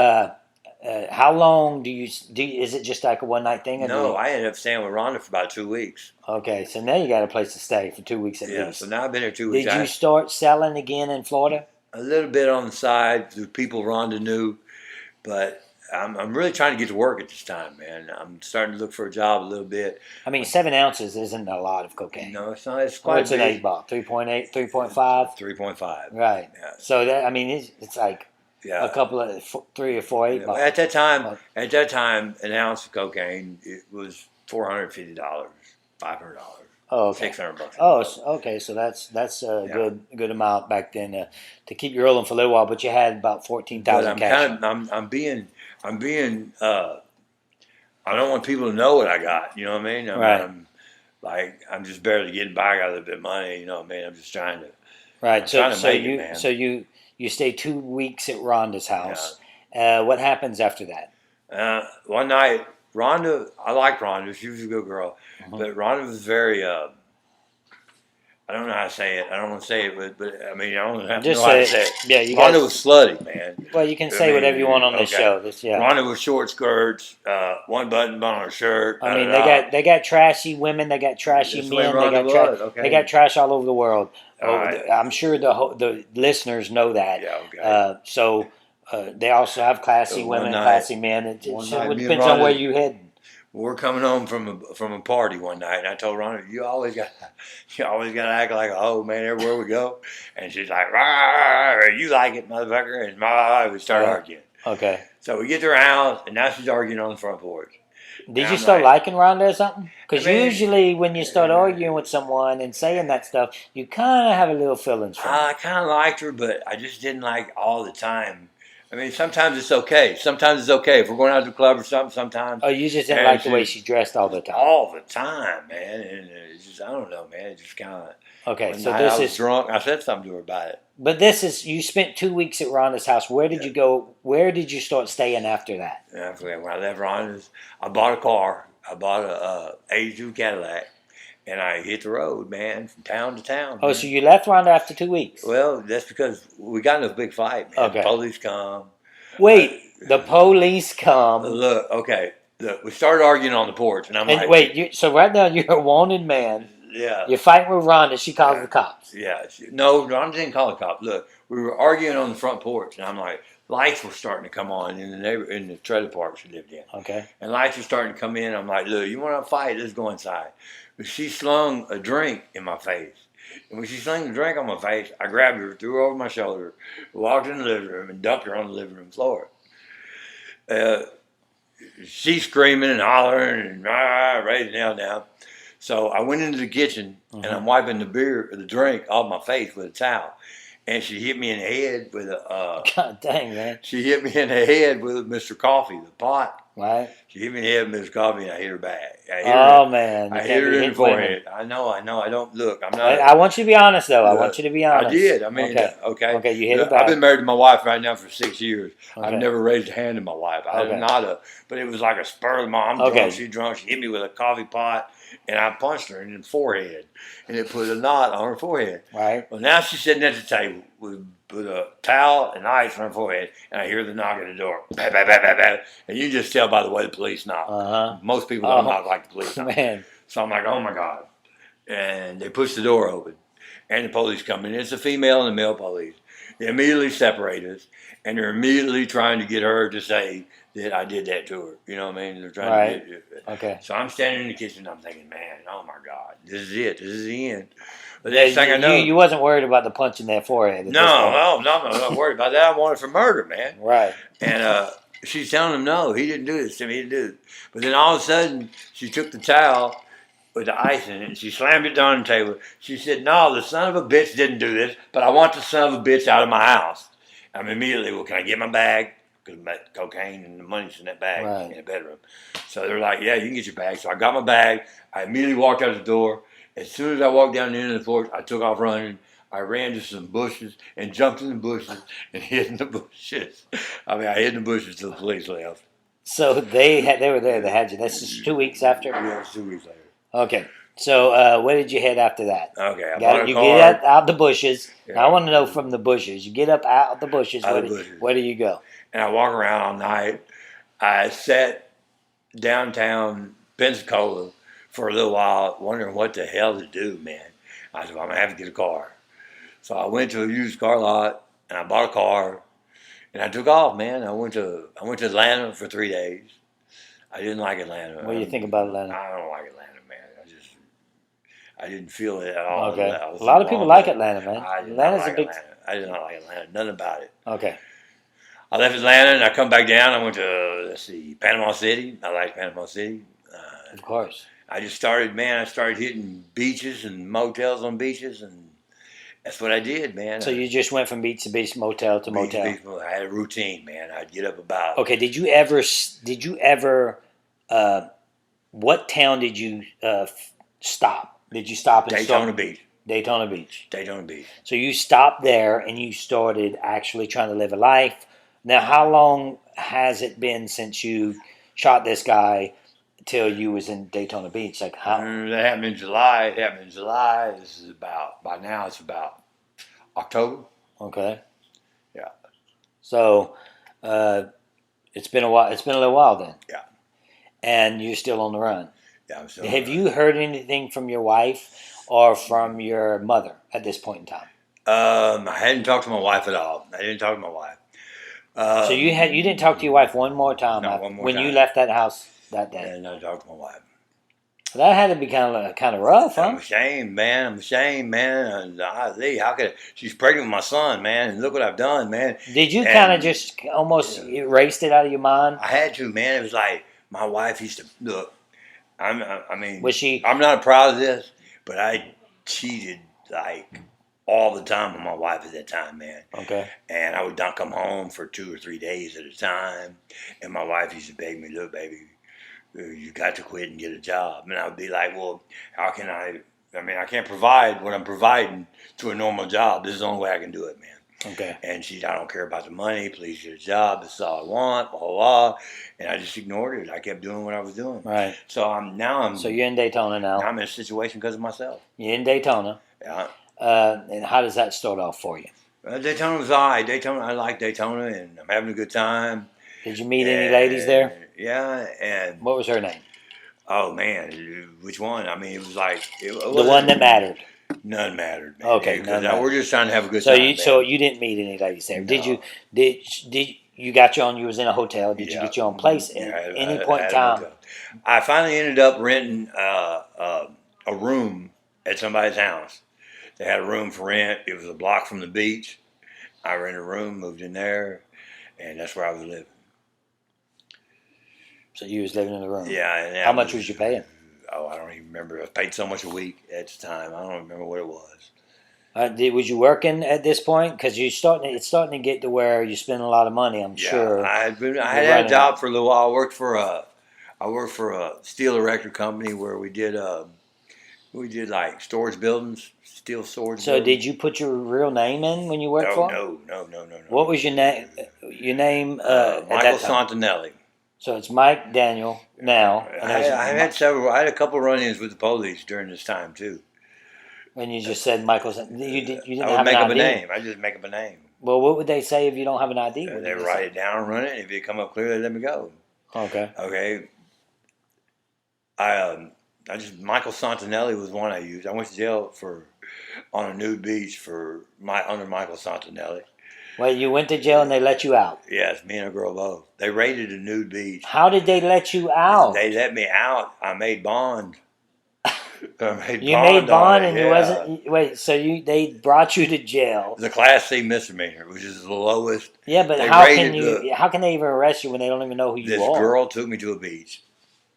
how long do you? Is it just like a one night thing? Or No, I ended up staying with Rhonda for about 2 weeks. Okay, so now you got a place to stay for 2 weeks at Yeah. least. So now I've been here 2 weeks. Did you start selling again in Florida? A little bit on the side through people Rhonda knew, but I'm really trying to get to work at this time, man. I'm starting to look for a job a little bit. I mean, 7 ounces isn't a lot of cocaine. No, it's not. It's quite What's an 8 ball? 3.8, 3.5? 3.5. Right. Yeah. So that, I mean, it's like Yeah. a couple of 3 or 4 8 balls. At that time, an ounce of cocaine it was $450, $500, Oh, okay. $600. Oh, okay. So that's a Yeah. good amount back then to keep you rolling for a little while. But you had about 14,000 I'm cash. I'm being. I don't want people to know what I got. You know what I mean? Right. I'm just barely getting by. I got a little bit of money. You know what I mean? I'm just trying to. Right. I'm So trying to so make it, you man. so you stay 2 weeks at Rhonda's house. What happens after that? One night, Rhonda. I liked Rhonda. She was a good girl, but Rhonda was very. I don't know how to say it. I don't want to say it, but I mean, I don't have Just know how to say say it. it. Yeah, you Rhonda guys- was slutty, man. Well, you can I say mean, whatever you want on this okay. show. Yeah. Rhonda was short skirts, one button on her shirt. I mean, they got trashy women, they got trashy That's the way men, Rhonda was, okay. they got trash all over the world. All right. I'm sure the listeners know that. Yeah, okay. So they also have classy So one women, night- classy men. It one night, me and depends on Rhonda- where you heading. We're coming home from a party one night, and I told Rhonda, "You always got to act like a hoe, man, everywhere we go." And she's like, "Rah, you like it, motherfucker?" And we start arguing. Okay. So we get to her house, and now she's arguing on the front porch. Did And you I'm start like, liking Rhonda or something? Because I mean, usually when you start arguing with someone and saying that stuff, you kind of have a little feelings from it. I kind of liked her, but I just didn't like all the time. I mean, sometimes it's okay. Sometimes it's okay if we're going out to the club or something. Sometimes Oh, you just didn't and like the way she- she dressed all the time. all the time, man. And it's just, I don't know, man. It just kind of. Okay, One so night this I was is, drunk. I said something to her about it. but this is, you spent 2 weeks at Rhonda's house. Where did you go? Where did you start staying after that? And after that, when I left Rhonda's, I bought a car. I bought a 82 Cadillac, and I hit the road, man, from town to town. Oh, man. so you left Rhonda after 2 weeks? Well, that's because we got in a big fight, man. Okay. The police come. Wait, the police come. Look, okay. Look, we started arguing on the porch, and I'm And like, wait, so right now you're a wanted man. yeah. You're fighting with Rhonda. She calls the cops. Yeah. No, I didn't call the cops. Look, we were arguing on the front porch, and I'm like, lights were starting to come on in the trailer park she lived in. Okay. And lights were starting to come in. I'm like, look, you want to fight? Let's go inside. But she slung a drink in my face. And when she slung the drink on my face, I grabbed her, threw her over my shoulder, walked in the living room, and dumped her on the living room floor. She's screaming and hollering and raising hell down. So I went into the kitchen and I'm wiping the drink off my face with a towel. And she hit me in the head with a. God dang, man. She hit me in the head with Mr. Coffee, the pot. Right? She hit me in the head with Mr. Coffee, and I hit her back. Oh, man. I You hit can't her be in the hitting women. forehead. I know. I don't look. I'm not. I want you to be honest, though. I Look, want you to be honest. I did. I mean, okay. okay. Okay, you hit her Look, back. I've been married to my wife right now for 6 years. Okay. I've never raised a hand to my wife. Okay. But it was like a spur of the moment. I'm Okay. drunk. She's drunk. She hit me with a coffee pot, and I punched her in the forehead, and it put a knot on her forehead. Right? Well, now she's sitting at the table with a towel and ice on her forehead, and I hear the knock at the door. Bah, bah, bah, bah, bah. And you just tell by the way the police knock. Uh-huh. Most people don't Oh. knock like the police knock. Man. So I'm like, oh my God. And they push the door open, and the police come in. It's a female and a male police. They immediately separate us, and they're immediately trying to get her to say that I did that to her. You know what I mean? They're trying Right. to get it. Okay. So I'm standing in the kitchen, I'm thinking, man, oh my God, this is it. This is the end. But next thing I know, You wasn't worried about the punch in that forehead. at this point. no, I'm not worried about that. I wanted for murder, man. Right. And she's telling him, no, he didn't do this to me. He didn't do it. But then all of a sudden, she took the towel with the ice in it, and she slammed it down on the table. She said, no, the son of a bitch didn't do this, but I want the son of a bitch out of my house. I'm immediately, well, can I get my bag? Because cocaine and the money's in that bag Right. in the bedroom. So they're like, yeah, you can get your bag. So I got my bag. I immediately walked out the door. As soon as I walked down the end of the porch, I took off running. I ran to some bushes and jumped in the bushes and hid in the bushes. I mean, I hid in the bushes till the police left. So they were there. They had you. This is 2 weeks after. Yeah, it was 2 weeks later. Okay. So where did you head after that? Okay, I bought a You car. get out the bushes. Yeah. Now, I want to know from the bushes. You get up out of the bushes. Out Where, of the do, bushes. where do you go? And I walk around all night. I sat downtown Pensacola for a little while, wondering what the hell to do, man. I said, well, I'm going to have to get a car. So I went to a used car lot, and I bought a car, and I took off, man. I went to Atlanta for 3 days. I didn't like Atlanta. What do you think about Atlanta? I don't like Atlanta, man. I didn't feel it at all. Okay. I was A lot of people wrong like there. Atlanta, man. I did not Atlanta's like a big. Atlanta. I did not like Atlanta. Nothing about it. Okay. I left Atlanta and I come back down. I went to, Panama City. I like Panama City. Of course. I started hitting beaches and motels on beaches, and that's what I did, man. So you just went from beach to beach, motel to Beach, motel. beach, I had a routine, man. I'd get up about. Okay. Did you ever? What town did you stop? Did you stop in Daytona Beach. Daytona Beach. Daytona Beach. So you stopped there and you started actually trying to live a life. Now, how long has it been since you shot this guy till you was in Daytona Beach? Like how? That happened in July. This is by now it's about October. Okay. Yeah. So it's been a while. It's been a little while then. Yeah. And you're still on the run. Yeah, I'm still. Have you heard anything from your wife or from your mother at this point in time? I hadn't talked to my wife at all. I didn't talk to my wife. So you didn't talk to your wife one more time No, one more when you time. left that house that day. And I talked to my wife. That had to be kind of rough, huh? I'm ashamed, man. And how could she's pregnant with my son, man? And look what I've done, man. Did you And- kind of just almost erased it out of your mind? I had to, man. It was like My wife used to look. I mean, Was she? I'm not proud of this, but I cheated like all the time with my wife at that time, man. Okay. And I would not come home for 2 or 3 days at a time. And my wife used to beg me, look, baby, you got to quit and get a job. And I would be like, well, how can I? I mean, I can't provide what I'm providing to a normal job. This is the only way I can do it, man. Okay. And she, I don't care about the money. Please get a job. This is all I want. Blah, blah, blah. And I just ignored it. I kept doing what I was doing. Right. So I'm. So you're in Daytona now. I'm in a situation because of myself. You're in Daytona. Yeah. And how does that start off for you? Daytona was all right. Daytona, I like Daytona, and I'm having a good time. Did you meet any ladies there? Yeah, and What was her name? oh man, which one? I mean, it was like The one that mattered. None mattered. Man. Okay, Because none mattered. we're just trying to have a good So time. you didn't meet any ladies there. Did No. you? Did you got you on? You was in a hotel. Did you Yeah. get your own place Yeah, at I any point in had a time? hotel. I finally ended up renting a room at somebody's house. They had a room for rent. It was a block from the beach. I rented a room, moved in there, and that's where I was living. So you was living in the room. Yeah. And that How much was you paying? Oh, I don't even remember. I paid so much a week at the time. I don't remember what it was. Was you working at this point? Because it's starting to get to where you spend a lot of money. I'm sure. I had You're had a running job out. for a little while. I worked for a steel erector company where we did like storage buildings, steel storage. So buildings. did you put your real name in when you worked No, for? no. What was your name? Your name? At Michael that time? Santinelli. So it's Mike Daniel now. And I had several. I had a couple run-ins with the police during this time too. when you just said Michael. You didn't I have would make an up ID. a name. I just make up a name. Well, what would they say if you don't have an ID? What They would write say? it down, run it. If it come up clear, they let me go. Okay. Okay. I just Michael Santinelli was one I used. I went to jail on a nude beach under Michael Santinelli. Well, you went to jail and they let you out. Yes, me and a girl both. They raided a nude beach. How did they let you out? They let me out. I made bond. You made bond and yeah. you wasn't. Wait, so they brought you to jail? It was a Class C misdemeanor, which is the lowest. Yeah, but They how raided can you? How can they even arrest you when they don't even know who you This are? girl took me to a beach,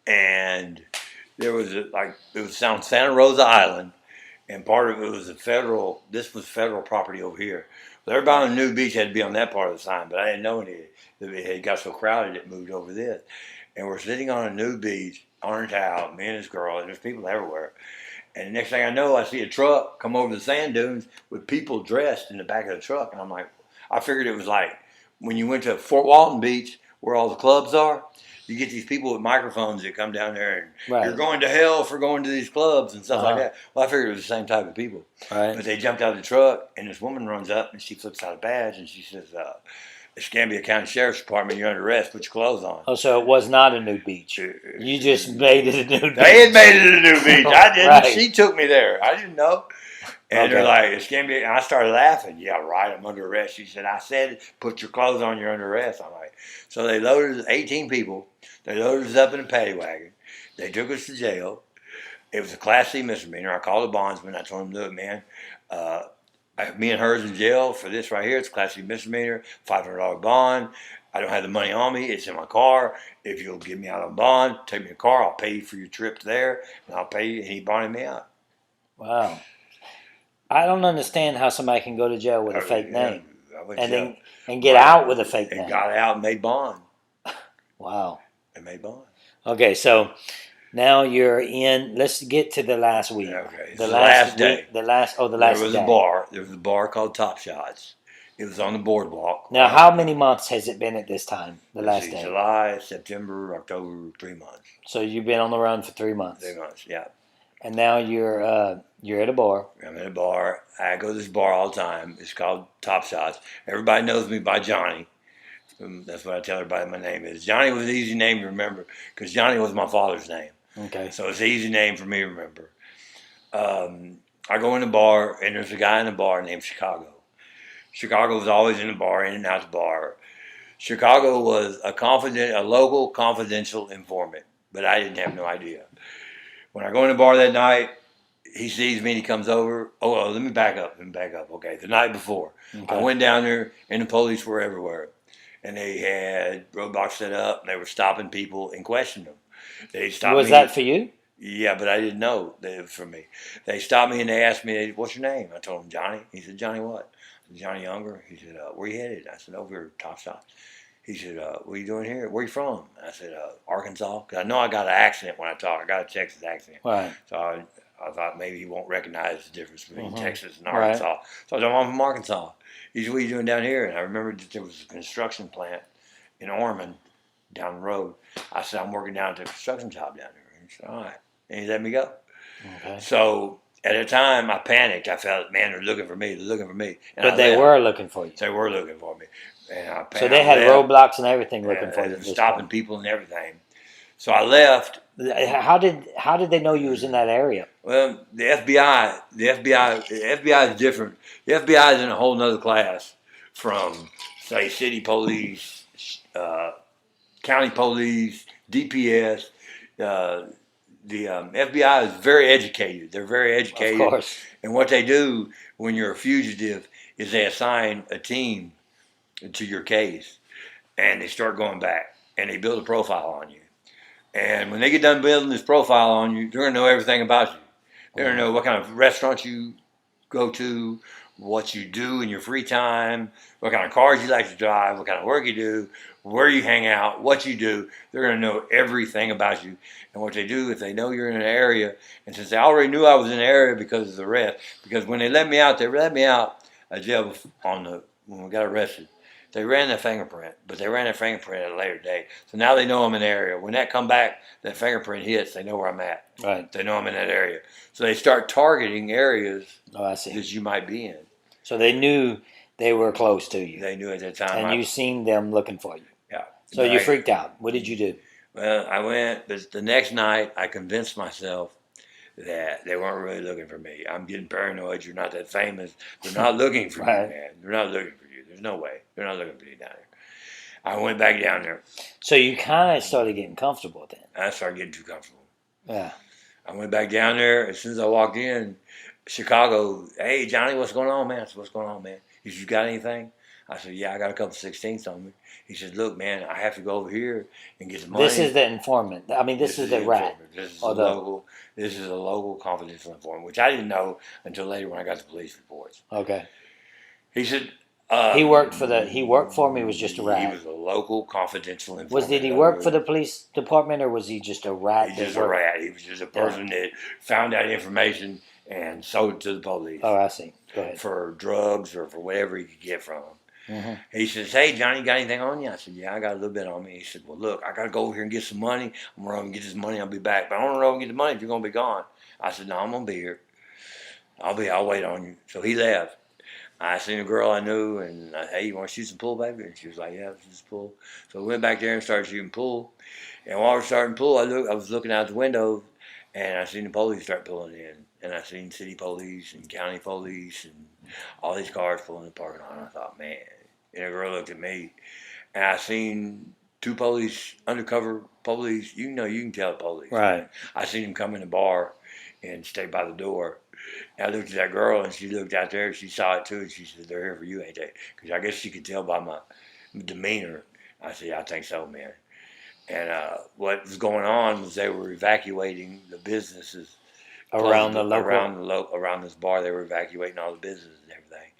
and there was it was on Santa Rosa Island, and part of it was federal. This was federal property over here. So everybody on the nude beach had to be on that part of the sign, but I didn't know it had got so crowded it moved over this. And we're sitting on a nude beach, orange out, me and this girl, and there's people everywhere. And the next thing I know, I see a truck come over the sand dunes with people dressed in the back of the truck, and I'm like, I figured it was like when you went to Fort Walton Beach, where all the clubs are. You get these people with microphones that come down there and Right. you're going to hell for going to these clubs and stuff like Uh-huh. that. Well, I figured it was the same type of people. Right. But they jumped out of the truck, and this woman runs up, and she flips out a badge, and she says, Escambia County Sheriff's Department, you're under arrest, put your clothes on. Oh, so it was not a nude beach. You just made it a nude beach. They had made it a new beach. I didn't. Right. She took me there. I didn't know. And Okay. they're like, Escambia, and I started laughing. Yeah, right, I'm under arrest. She said, I said, put your clothes on, you're under arrest. I'm like, so they loaded 18 people. They loaded us up in a paddy wagon. They took us to jail. It was a Class C misdemeanor. I called the bondsman. I told him, look, man, me and her's in jail for this right here. It's a Class C misdemeanor, $500 bond. I don't have the money on me. It's in my car. If you'll get me out on bond, take me a car. I'll pay you for your trip there, and I'll pay you. And he bonded me out. Wow. I don't understand how somebody can go to jail with a fake name I went to and jail get out with a fake and name. got out and made bond. Wow. And made bond. Okay, so now you're in. Let's get to the last week. Okay, it's The the last last day. week. The last There was day. a bar. There was a bar called Top Shots. It was on the boardwalk. Now, how many months has it been at this time? The last day. July, September, October, 3 months. So you've been on the run for 3 months, 3 months, yeah. and now you're at a bar. I'm in a bar. I go to this bar all the time. It's called Top Shots. Everybody knows me by Johnny. That's what I tell everybody my name is. Johnny was an easy name to remember because Johnny was my father's name. Okay. So it's an easy name for me to remember. I go in the bar, and there's a guy in the bar named Chicago. Chicago was always in the bar, in and out the bar. Chicago was a local confidential informant, but I didn't have no idea. When I go in the bar that night, he sees me and he comes over. Oh, let me back up. Okay, the night before, Okay. I went down there, and the police were everywhere. and they had roadblocks set up, and they were stopping people and questioning them. They stopped Was me. that for you? Yeah, but I didn't know that it was for me. They stopped me and they asked me, "What's your name?" I told them Johnny. He said, "Johnny what?" I said, "Johnny Younger." He said, "Where you headed?" I said, "Over here, top stop." He said, "What are you doing here? Where you from?" I said, "Arkansas." Because I know I got an accent when I talk. I got a Texas accent. Right. So I thought maybe he won't recognize the difference between Texas and Right. Arkansas. So I told him, "I'm from Arkansas." He said, "What are you doing down here?" And I remembered that there was a construction plant in Ormond down the road. I said, "I'm working down at the construction job down there." And he said, "All right." And he let me go. Okay. So at the time, I panicked. I felt, man, they're looking for me. They're looking for me. And But I they left. were looking for you. They were looking for me. And So they had left, roadblocks and everything looking for you. and at this stopping point. people and everything. So I left. How did they know you was in that area? Well, the FBI is different. The FBI is in a whole nother class from, say, city police, county police, DPS. The FBI is very educated. They're very educated. Of course. And what they do when you're a fugitive is they assign a team to your case, and they start going back, and they build a profile on you. And when they get done building this profile on you, they're going to know everything about you. They're going to know what kind of restaurants you go to, what you do in your free time, what kind of cars you like to drive, what kind of work you do, where you hang out, what you do. They're going to know everything about you. And what they do, if they know you're in an area, and since they already knew I was in the area because of the arrest, because when they let me out, of jail when we got arrested. They ran their fingerprint, but they ran their fingerprint at a later date. So now they know I'm in the area. When that come back, that fingerprint hits, they know where I'm at. Right. They know I'm in that area. So they start targeting areas Oh, I see. that you might be in. So they knew they were close to you, They knew at that time. and you seen them looking for you. Yeah. So you freaked out. What did you do? Well, I went, but the next night I convinced myself that they weren't really looking for me. I'm getting paranoid. You're not that famous. They're not looking for Right. you, man. They're not looking for you. There's no way. They're not looking for you down there. I went back down there. So you kind of started getting comfortable then. I started getting too comfortable. Yeah. I went back down there. As soon as I walked in, Chicago, "Hey, Johnny, what's going on, man?" I said, "What's going on, man?" He said, "You got anything?" I said, "Yeah, I got a couple 16ths on me." He said, "Look, man, I have to go over here and get some money." This is the informant. I mean, this is the rat. informant. This is a local confidential informant, which I didn't know until later when I got the police reports. Okay. He said He worked for me. Was just a He rat. was a local confidential informant. Did he work for the police department, or was he just a rat? He's that just a worked- rat. He was just a person that found out information and sold it to the police. Oh, I see. Go ahead. For drugs or for whatever he could get from them. Mm-hmm. He says, "Hey, Johnny, you got anything on you?" I said, "Yeah, I got a little bit on me." He said, "Well, look, I got to go over here and get some money. I'm going to get this money. I'll be back. But I don't know and get the money if you're going to be gone." I said, "No, I'm going to be here. I'll wait on you." So he left. I seen a girl I knew, and I said, "Hey, you want to shoot some pool, baby?" And she was like, "Yeah, let's shoot pool." So we went back there and started shooting pool. And while we were starting pool, I was looking out the window, and I seen the police start pulling in. And I seen city police and county police and all these cars pulling in the parking lot. And I thought, man. And a girl looked at me, and I seen two police, undercover police. You can tell the police. Right. I seen them come in the bar and stay by the door. And I looked at that girl, and she looked out there. She saw it too, and she said, "They're here for you, ain't they?" Because I guess she could tell by my demeanor. I said, "I think so, man." And what was going on was they were evacuating the businesses Around the local, around this bar. They were evacuating all the businesses and everything.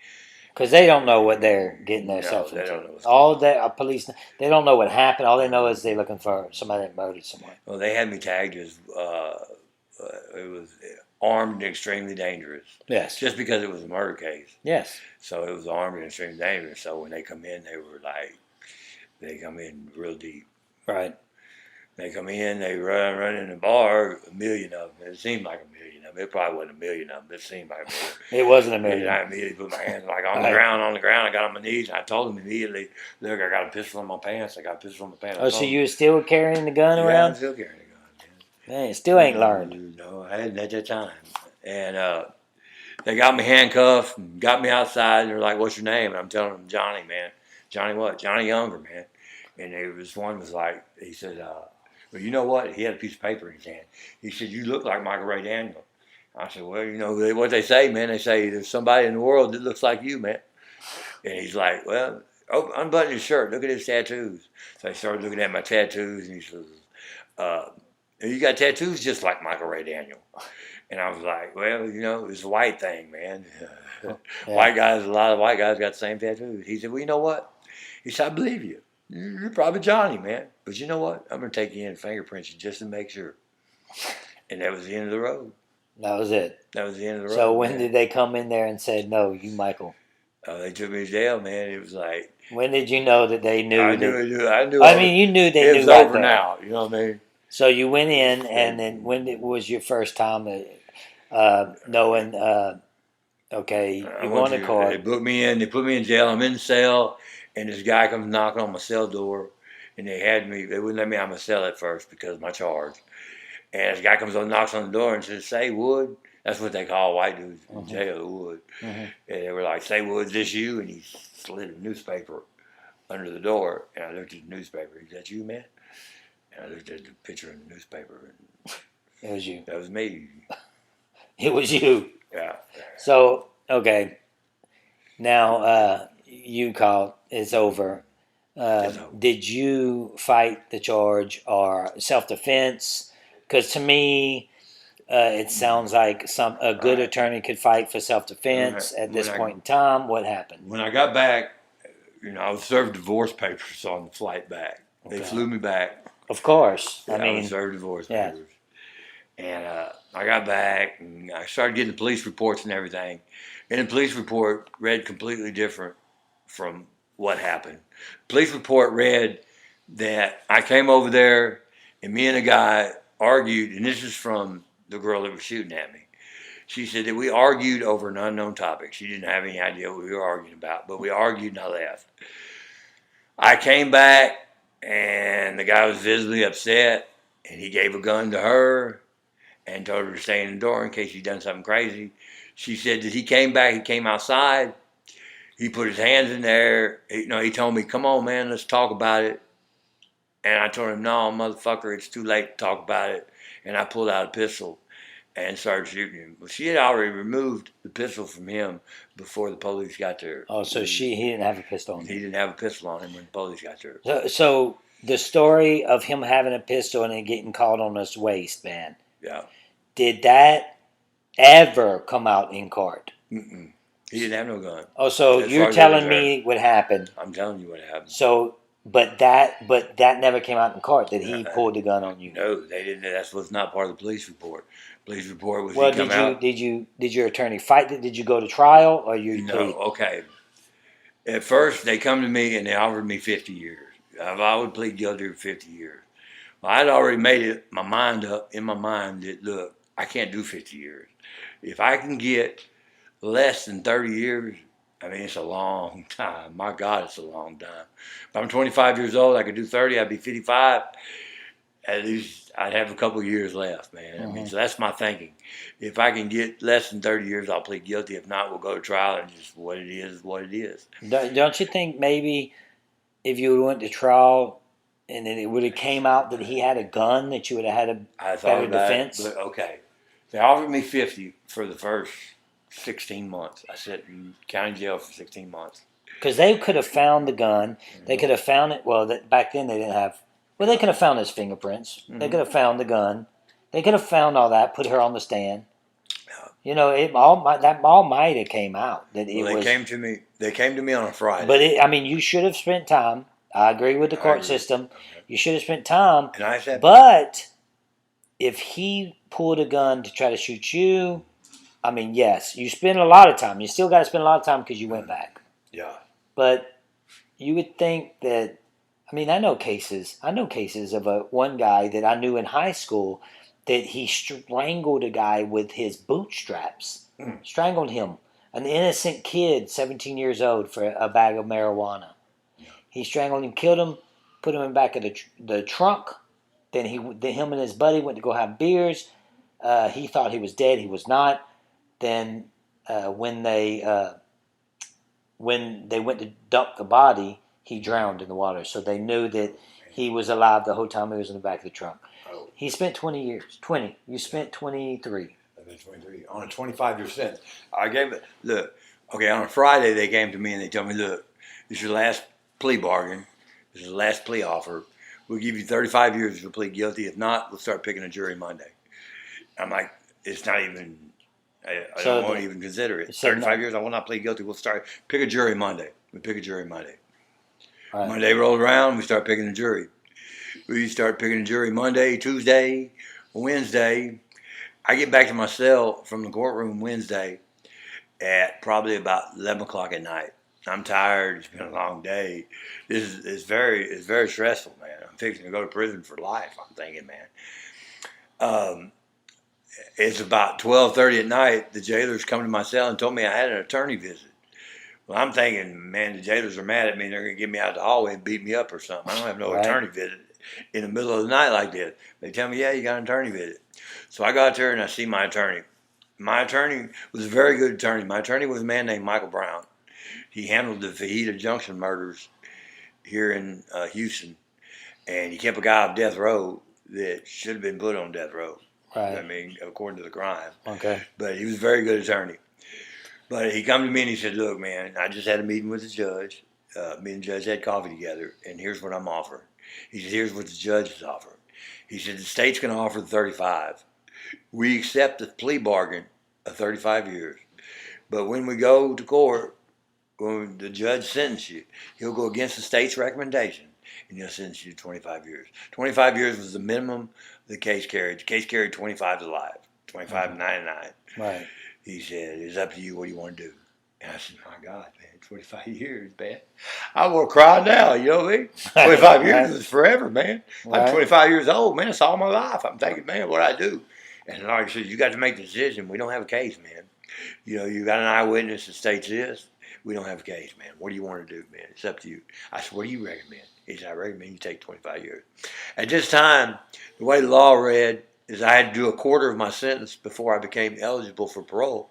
because they don't know what they're getting themselves they into. don't know what's All that police, they don't know what happened. All they know is they're looking for somebody that murdered someone. Well, they had me tagged as it was armed and extremely dangerous, Yes. just because it was a murder case. Yes. So it was armed and extremely dangerous. So when they come in, they come in real deep. Right. They come in, they run in the bar, a million of them. It seemed like a million of them. It probably wasn't a million of them, but it seemed like a million. It wasn't a And million. I immediately put my hands on the Right. ground. I got on my knees, and I told him immediately, "Look, I got a pistol in my pants. I got a pistol in my pants." Oh, so you were still carrying the gun Yeah, I'm around? still carrying a gun. Man, it still ain't learned. No, I hadn't at that time. And they got me handcuffed and got me outside. And they're like, "What's your name?" And I'm telling them, "Johnny, man. Johnny what? Johnny Younger, man." And this one was like, he said, "Well, you know what?" He had a piece of paper in his hand. He said, "You look like Michael Ray Daniel." I said, "Well, what they say, man. They say there's somebody in the world that looks like you, man." And he's like, "Well, Oh, unbutton his shirt. Look at his tattoos. So I started looking at my tattoos, and he says, "You got tattoos just like Michael Ray Daniel." And I was like, "Well, it's a white thing, man. White guys, a lot of white guys got the same tattoos." He said, "Well, you know what?" He said, "I believe you. You're probably Johnny, man. But you know what? I'm gonna take you in and fingerprint you just to make sure." And that was the end of the road. That was it. That was the end of the road. So when did they come in there and said, "No, you, Michael"? They took me to jail, man. It was like When did you know that they knew? I knew. I mean, you knew they it knew was right over there. now. You know what I mean? So you went in, and then was your first time knowing? Okay, you go to court. They put me in. They put me in jail. I'm in the cell, and this guy comes knocking on my cell door, and they had me. They wouldn't let me out of my cell at first because of my charge. And this guy comes on, knocks on the door, and says, "Say, Wood." That's what they call white dudes in jail, Wood. And they were like, "Say, Wood, is this you?" And he slid a newspaper under the door, and I looked at the newspaper. "Is that you, man?" And I looked at the picture in the newspaper, and It was you. that was me. It was you. Yeah. So okay, now you called. It's over. It's over. Did you fight the charge or self-defense? Because to me, it sounds like a good attorney could fight for self-defense. At this point in time, what happened? When I got back, I was served divorce papers on the flight back. They Okay. flew me back. Of course, I I mean, was served divorce yeah. papers. And I got back, and I started getting the police reports and everything. And the police report read completely different from what happened. Police report read that I came over there, and me and a guy argued, and this is from the girl that was shooting at me. She said that we argued over an unknown topic. She didn't have any idea what we were arguing about, but we argued and I left. I came back, and the guy was visibly upset, and he gave a gun to her and told her to stay in the door in case he'd done something crazy. She said that he came back, he came outside, he put his hands in there. He told me, "Come on, man, let's talk about it." And I told him, "No, motherfucker, it's too late to talk about it." And I pulled out a pistol and started shooting him. Well, she had already removed the pistol from him before the police got there. Oh, so he didn't have a pistol on He him. didn't have a pistol on him when the police got there. So the story of him having a pistol and it getting caught on his waistband, Yeah. did that ever come out in court? Mm-mm. He didn't have no gun. Oh, so As far you're as telling I'm me what happened. I'm telling you what happened. So, but that never came out in court that he pulled the gun on you. No, they didn't. That was not part of the police report. Police report was Well, he come out. did your attorney fight it? Did you go to trial or you No, plead? okay. At first, they come to me and they offered me 50 years. I would plead guilty to 50 years. Well, I'd already made my mind up in my mind that, look, I can't do 50 years. If I can get less than 30 years, I mean, it's a long time. My God, it's a long time. If I'm 25 years old, I could do 30, I'd be 55. At least I'd have a couple of years left, man. I mean, so that's my thinking. If I can get less than 30 years, I'll plead guilty. If not, we'll go to trial, and just what it is what it is. Don't you think maybe if you went to trial and then it would have came out that he had a gun, that you would have had a I better thought about defense? it, but okay. They offered me 50 for the first 16 months. I sat in county jail for 16 months. Because they could have found the gun. They could have found it. Well, back then they didn't have. Well, they could have found his fingerprints. They could have found the gun. They could have found all that. Put her on the stand. You know, that all might have came out that it Well, was. They came to me on a Friday. But I mean, you should have spent time. I agree with the court agree. system. You should have spent time. and I said, But if he pulled a gun to try to shoot you, I mean, yes, you spend a lot of time. You still got to spend a lot of time because you went back. yeah. But you would think that, I mean, I know cases of one guy that I knew in high school that he strangled a guy with his bootstraps. Strangled him. An innocent kid, 17 years old, for a bag of marijuana. He strangled him, killed him, put him in the back of the trunk. Then him and his buddy went to go have beers. He thought he was dead. He was not. Then when they went to dump the body, he drowned in the water. So they knew that he was alive the whole time he was in the back of the trunk. Oh. He spent 20 years. 20. You spent 23. I've been 23 on a 25-year sentence. I gave it. Look, okay. On a Friday, they came to me and they told me, "Look, this is your last plea bargain. This is the last plea offer. We'll give you 35 years if you plead guilty. If not, we'll start picking a jury Monday. I'm like, it's not even, I won't even consider it. 35 years, I will not plead guilty. We'll start, pick a jury Monday. We pick a jury Monday. Right. Monday rolls around, we start picking a jury. We start picking a jury Monday, Tuesday, Wednesday. I get back to my cell from the courtroom Wednesday at probably about 11 o'clock at night. I'm tired. It's been a long day. It's very stressful, man. I'm fixing to go to prison for life, I'm thinking, man. It's about 12:30 at night. The jailers come to my cell and told me I had an attorney visit. Well, I'm thinking, man, the jailers are mad at me. They're going to get me out the hallway and beat me up or something. I don't have no attorney visit in the middle of the night like this. They tell me, yeah, you got an attorney visit. So I go out there and I see my attorney. My attorney was a very good attorney. My attorney was a man named Michael Brown. He handled the Fajita Junction murders here in Houston. And he kept a guy off death row that should have been put on death row. Right. I mean, according to the crime. Okay. But he was a very good attorney. But he come to me and he said, look, man, I just had a meeting with the judge. Me and the judge had coffee together, and here's what I'm offering. He said, here's what the judge is offering. He said, the state's going to offer 35. We accept the plea bargain of 35 years. But when we go to court, when the judge sentences you, he'll go against the state's recommendation, and he'll sentence you to 25 years. 25 years was the minimum the case carried. The case carried 25 to life, 25 to 99. Right. He said, it's up to you. What do you want to do? And I said, my God, man, 25 years, man. I want to cry now, you know what I mean? 25 years is forever, man. Right. I'm 25 years old, man. It's all my life. I'm thinking, man, what do I do? And the lawyer said, you got to make the decision. We don't have a case, man. You know, you got an eyewitness that states this. We don't have a case, man. What do you want to do, man? It's up to you. I said, what do you recommend? He said, I recommend you take 25 years. At this time, the way the law read is I had to do a quarter of my sentence before I became eligible for parole,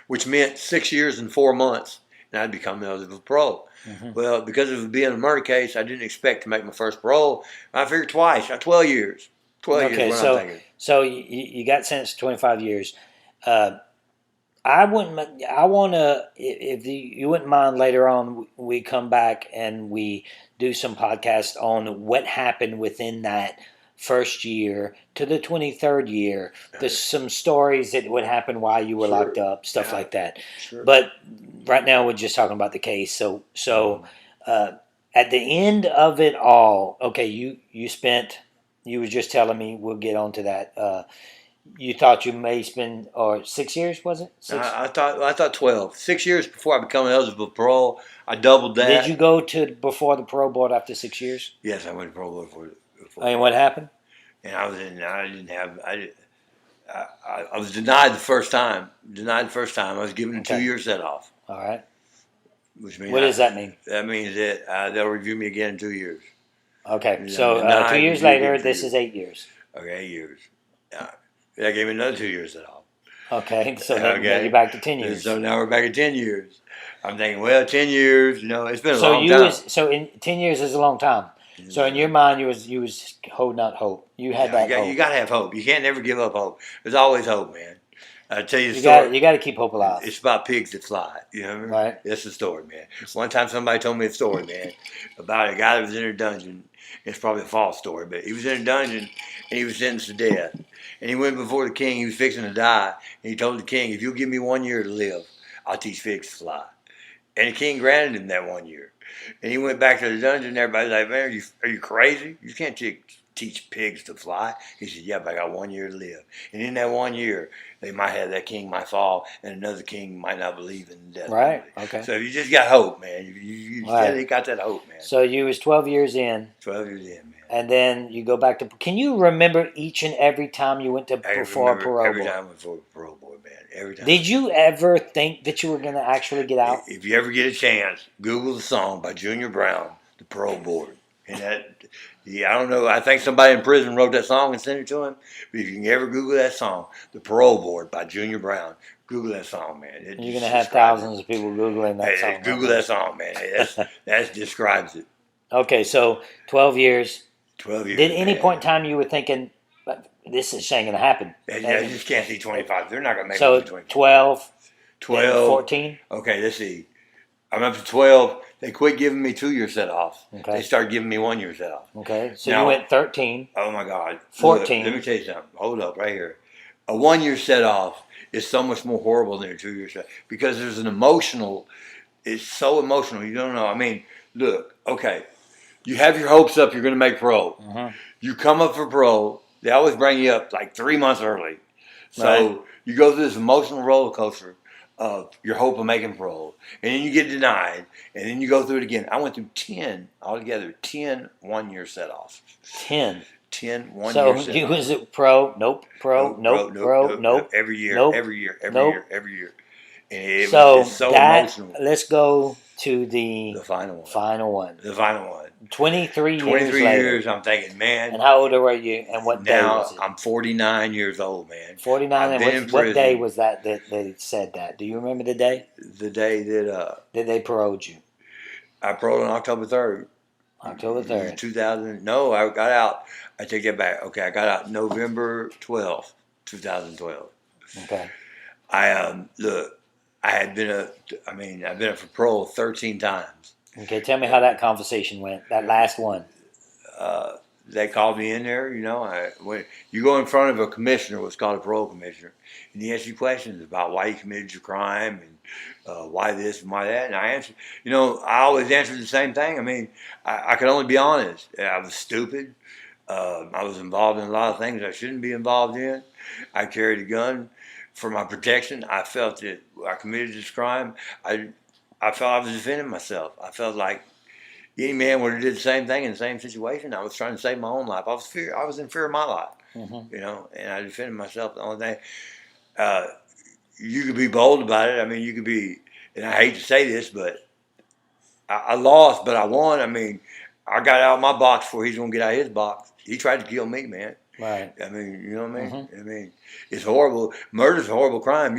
which meant 6 years and 4 months, and I'd become eligible for parole. Mm-hmm. Well, because of it being a murder case, I didn't expect to make my first parole. I figured twice, 12 years. 12 years. Okay, so you got sentenced to 25 years. I want to, if you wouldn't mind later on, we come back and we do some podcast on what happened within that first year to the 23rd year. There's some stories that would happen while you were locked up, stuff like that. Sure. But right now we're just talking about the case. So at the end of it all, okay, you were just telling me, we'll get on to that. You thought you may spend, or 6 years, was it? I thought 12. 6 years before I became eligible for parole. I doubled that. Did you go to before the parole board after 6 years? Yes, I went to parole board before. And what happened? And I was denied the first time. I was given a 2 year set off. All right. Which means what does that mean? That means that they'll review me again in 2 years. Okay, so 2 years later, this is 8 years. Okay, 8 years. That gave me another 2 years set off. Okay, so now you're back to 10 years. So now we're back at 10 years. I'm thinking, well, 10 years, it's been a long time. So in 10 years is a long time. So in your mind, you was holding out hope. You had that hope. You got to have hope. You can't never give up hope. There's always hope, man. I tell you the story. You got to keep hope alive. It's about pigs that fly. You know what I mean? Right. That's the story, man. One time somebody told me a story, man, about a guy that was in a dungeon. It's probably a false story, but he was in a dungeon and he was sentenced to death. And he went before the king. He was fixing to die. And he told the king, if you'll give me 1 year to live, I'll teach pigs to fly. And the king granted him that 1 year. And he went back to the dungeon. And everybody's like, man, are you crazy? You can't teach pigs to fly. He said, yeah, but I got 1 year to live. And in that 1 year, they might have that king might fall, and another king might not believe in death. Right. Okay. So you just got hope, man. You got that hope, man. So you was 12 years in. 12 years in, man. And then you go back to. Can you remember each and every time you went to before a parole board? Every time I went before a parole board, man. Every time. Did you ever think that you were going to actually get out? If you ever get a chance, Google the song by Junior Brown, "The Parole Board," and that. Yeah, I don't know. I think somebody in prison wrote that song and sent it to him. But if you can ever Google that song, "The Parole Board" by Junior Brown, Google that song, man. You're going to have thousands of people Googling that song. Google that song, man. That describes it. Okay, so 12 years. 12 years. Did any point in time you were thinking, this ain't going to happen? Yeah, you just can't see 25. They're not going to make it to 25. So 12, 12. 14? Okay, let's see. I'm up to 12. They quit giving me 2 year set offs. Okay. They started giving me 1 year set off. Okay, so Now- you went 13. Oh my God. 14. Look, let me tell you something. Hold up right here. A 1 year set off is so much more horrible than a 2 year set because there's an emotional, it's so emotional. You don't know. I mean, look, okay. You have your hopes up, you're going to make pro. Mhm. You come up for pro, they always bring you up like 3 months early. So Right. you go through this emotional roller coaster of your hope of making pro, and then you get denied, and then you go through it again. I went through 10 altogether, 10 1 year set offs. 10. 10 1 So year set you offs. was it pro? Nope. Pro? Nope. Pro? Nope. Every year, Nope. every year, every Nope. year, every year. And it So was just so that emotional. let's go to the The final one. final one. The final one. 23 years 23 later. years, I'm thinking, man. And how old were you? And what day Now was it? I'm 49 years old, man. 49. I've And been in what day prison. was that they said that? Do you remember the day The day that that they paroled you? I paroled on October 3rd. October 3rd. 2000. No, I got out. I take that back. Okay, I got out November 12th, 2012. Okay. Look, I've been up for parole 13 times. Okay. Tell me how that conversation went. That last one. They called me in there, when you go in front of a commissioner, what's called a parole commissioner, and he asks you questions about why you committed your crime and why this and why that. And I answered, I always answered the same thing. I mean, I can only be honest. I was stupid. I was involved in a lot of things I shouldn't be involved in. I carried a gun for my protection. I felt that I committed this crime. I felt I was defending myself. I felt like any man would have did the same thing in the same situation. I was trying to save my own life. I was in fear of my life, Mm-hmm. and I defended myself. The only thing, you could be bold about it. I mean, you could be, and I hate to say this, but I lost, but I won. I mean, I got out of my box before he's going to get out of his box. He tried to kill me, man. Right. I mean, you know what I mean? Mhm. I mean, it's horrible. Murder's a horrible crime.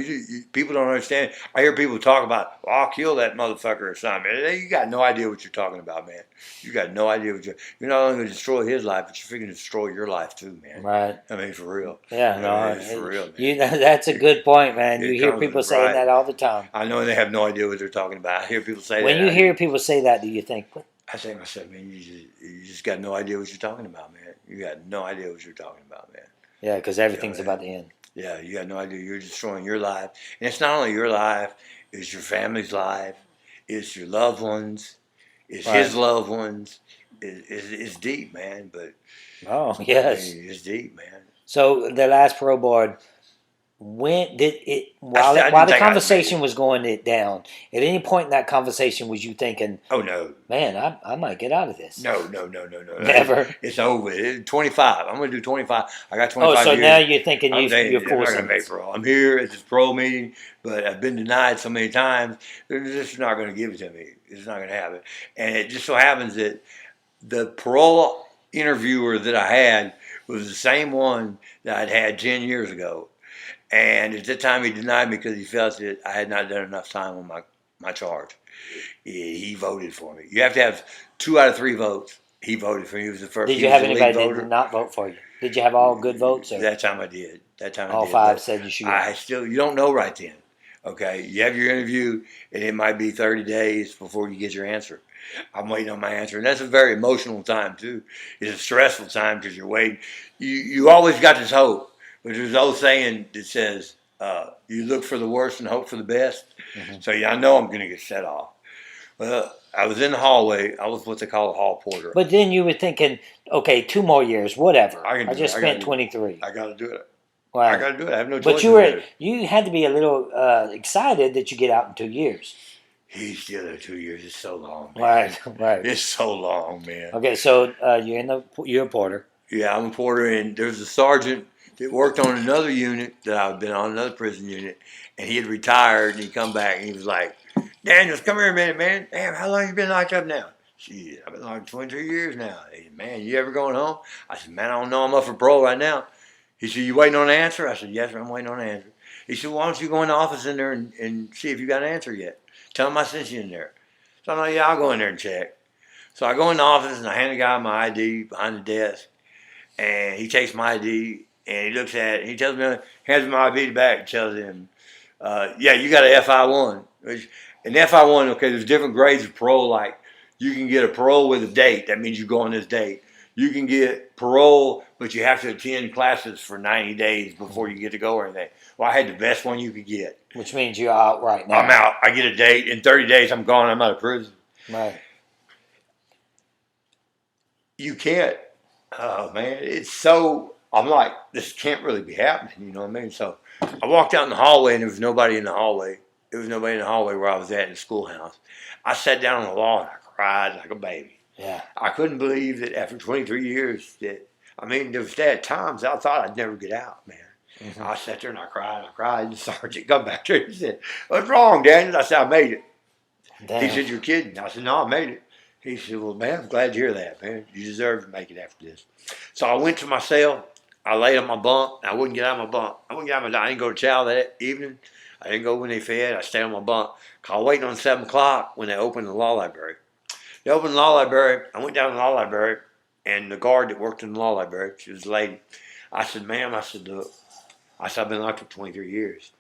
People don't understand. I hear people talk about, I'll kill that motherfucker or something. You got no idea what you're talking about, man. You got no idea what you're not only going to destroy his life, but you're freaking destroy your life too, man. Right. I mean, for real. Yeah. I No. mean, it's for real, man. That's a good point, man. You It hear comes people saying right. that all the time. I know they have no idea what they're talking about. I hear people say When that. you hear people say that, do you think, what? I say to myself, man, you just got no idea what you're talking about, man. You got no idea what you're talking about, man. Yeah, because everything's Yeah, about to end. Yeah, you got no idea. You're destroying your life. And it's not only your life, it's your family's life, it's your loved ones, it's Right. his loved ones. It's deep, man, but Oh, I yes. mean, it's deep, man. So the last parole board, when did it? I While didn't while the think I conversation made it. was going it down, at any point in that conversation, was you thinking, Oh, no. "Man, I might get out of this"? No. Never. It's over. 25. I'm going to do 25. I got Oh, 25 so years. now you're thinking I'm saying, you're I'm not forcing. going to make parole. I'm here at this parole meeting, but I've been denied so many times. They're just not going to give it to me. It's not going to happen. And it just so happens that the parole interviewer that I had was the same one that I'd had 10 years ago. And at that time, he denied me because he felt that I had not done enough time on my charge. He voted for me. You have to have 2 out of 3 votes. He voted for me. He was the first. Did he you was have the lead anybody that voter. did not vote for you? Did you have all good votes? Or That time I did. all 5 said you should. You don't know right then. Okay, you have your interview, and it might be 30 days before you get your answer. I'm waiting on my answer, and that's a very emotional time too. It's a stressful time because you're waiting. You always got this hope, but there's an old saying that says, "You look for the worst and hope for the best." Mhm. So I know I'm going to get set off. Well, I was in the hallway. I was what they call a hall porter. But then you were thinking, okay, 2 more years, whatever. I can do I just it. I gotta spent do it. 23. I got to do it. Wow. I got to do it. I have no choice. But you had to be a little excited that you get out in 2 years. He's still there 2 years. It's so long, man. Right, right. It's so long, man. Okay, so you're a porter. Yeah, I'm a porter, and there's a sergeant that worked on another unit that I've been on, another prison unit, and he had retired, and he come back, and he was like, "Daniels, come here a minute, man. Damn, how long you been locked up now?" Shit, I've been locked 22 years now. He said, "Man, you ever going home?" I said, "Man, I don't know. I'm up for parole right now." He said, "You waiting on an answer?" I said, "Yes, sir, I'm waiting on an answer." He said, "Why don't you go in the office in there and see if you got an answer yet? Tell him I sent you in there." So I'm like, "Yeah, I'll go in there and check." So I go in the office, and I hand the guy my ID behind the desk. And he takes my ID and he looks at it. And he tells me, hands me my ID back and tells him, "Yeah, you got an FI1." And FI1, okay, there's different grades of parole. Like you can get a parole with a date. That means you go on this date. You can get parole, but you have to attend classes for 90 days before you get to go or anything. Well, I had the best one you could get. Which means you're out right now. I'm out. I get a date. In 30 days, I'm gone. I'm out of prison. Right. You can't. Oh, man. It's so. I'm like, this can't really be happening. You know what I mean? So I walked out in the hallway, and there was nobody in the hallway. There was nobody in the hallway where I was at in the schoolhouse. I sat down on the lawn, and I cried like a baby. Yeah. I couldn't believe that after 23 years that, I mean, there was at times I thought I'd never get out, man. Mm-hmm. I sat there and I cried, and the sergeant come back there and said, "What's wrong, Daniel?" I said, "I made it." Damn. He said, "You're kidding." I said, "No, I made it." He said, "Well, man, I'm glad to hear that, man. You deserve to make it after this." So I went to my cell. I laid on my bunk. I wouldn't get out of my bunk. I didn't go to chow that evening. I didn't go when they fed. I stayed on my bunk. I was waiting on 7 o'clock when they opened the law library. They opened the law library. I went down to the law library, and the guard that worked in the law library, she was a lady. I said, "Ma'am," I said, "Look," I said, "I've been locked up 23 years.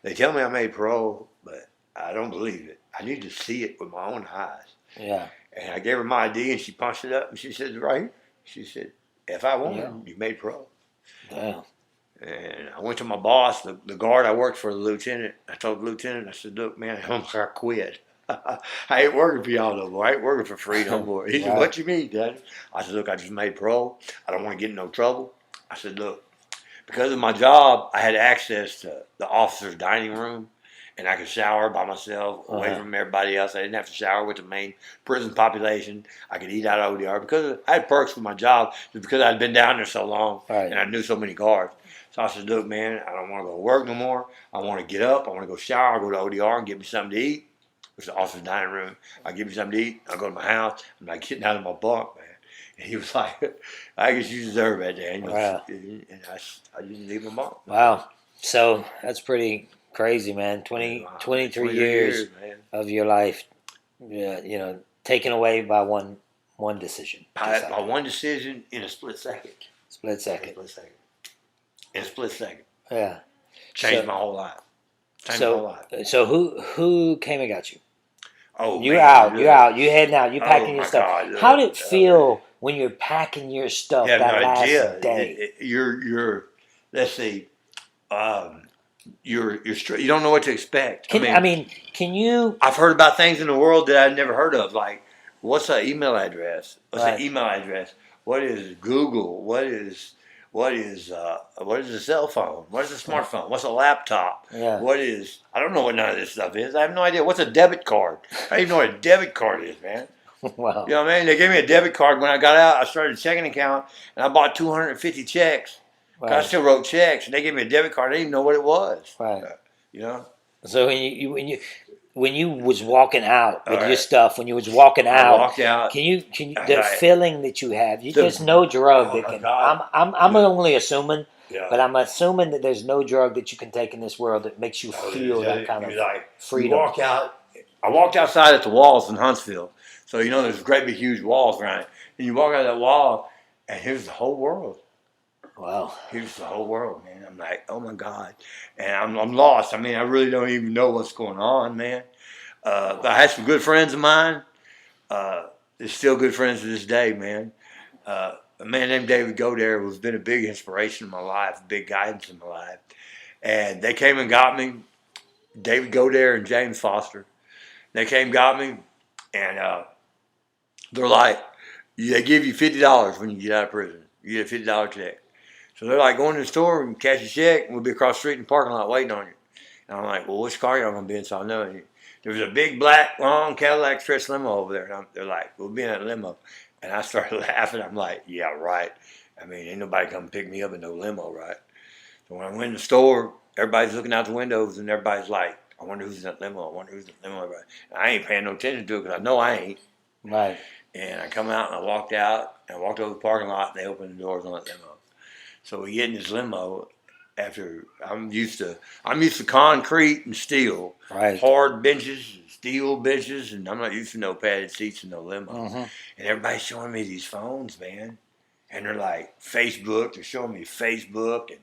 They tell me I made parole, but I don't believe it. I need to see it with my own eyes." Yeah. And I gave her my ID, and she punched it up, and she said, "Right here." She said, "FI1, Yeah. you made parole." Damn. And I went to my boss, the guard I worked for, the lieutenant. I told the lieutenant, I said, "Look, man, I quit. I ain't working for y'all no more. I ain't working for free no more." He said, Right. "What you mean, Daddy?" I said, "Look, I just made parole. I don't want to get in no trouble." I said, "Look, because of my job, I had access to the officer's dining room, and I could shower by myself, away from everybody else. I didn't have to shower with the main prison population. I could eat out of ODR because I had perks with my job, just because I'd been down there so long, Right. and I knew so many guards." So I said, "Look, man, I don't want to go to work no more. I want to get up. I want to go shower. I'll go to ODR and get me something to eat. It's the officer's dining room. I'll give me something to eat. I'll go to my house. I'm not getting out of my bunk, man." And he was like, "I guess you deserve that, Daniel." Wow. And I didn't leave my bunk. Wow. So that's pretty crazy, man. 23 years man. of your life, taken away by one decision. By one decision in a split second. Split second. In a split second. Yeah. Changed So- my whole life. Changed my whole life. So who came and got you? Oh, You're man, out. look. You're out. You heading out. You packing your my stuff. God, look. How did it feel when you're packing your stuff You have that no last idea. day? You're. Let's see. You're straight. You don't know what to expect. Can you? I've heard about things in the world that I'd never heard of. Like, what's an email address? What's Right. an email address? What is Google? What is a cell phone? What is a smartphone? What's a laptop? Yeah. What is? I don't know what none of this stuff is. I have no idea. What's a debit card? I don't even know what a debit card is, man. Wow. You know what I mean? They gave me a debit card when I got out. I started a checking account, and I bought 250 checks. 'Cause I Right. still wrote checks, and they gave me a debit card. I didn't even know what it was. Right. You know? So when you was walking out with All your right. stuff, when you was walking I out, walked out. can you All the right. feeling that you have? The- There's no drug Oh, that my can. God. I'm only assuming, Yeah. but I'm assuming that there's no drug that you can take in this world that makes you feel that kind of freedom. You walk out. I walked outside at the walls in Huntsville. So, there's great big huge walls around it. And you walk out that wall, and here's the whole world. Wow. Here's the whole world, man. I'm like, oh my God. And I'm lost. I mean, I really don't even know what's going on, man. I had some good friends of mine. They're still good friends to this day, man. A man named David Godare has been a big inspiration in my life, a big guidance in my life. And they came and got me, David Godare and James Foster. They came and got me, and they're like, they give you $50 when you get out of prison. You get a $50 check. So they're like, go in the store and cash a check, and we'll be across the street in the parking lot waiting on you. And I'm like, well, which car y'all going to be in? So I know. And there was a big, black, long Cadillac stretch limo over there. And they're like, we'll be in that limo. And I started laughing. I'm like, yeah, right. I mean, ain't nobody come pick me up in no limo, right? So when I went in the store, everybody's looking out the windows, and everybody's like, I wonder who's in that limo. I wonder who's in that limo. And I ain't paying no attention to it because I know I ain't. Right. And I come out and I walked out, and I walked over the parking lot, and they opened the doors on that limo. So we get in this limo. After I'm used to concrete and steel, Right. hard benches, steel benches, and I'm not used to no padded seats and no limo. Mhm. And everybody's showing me these phones, man, and they're like Facebook. They're showing me Facebook, and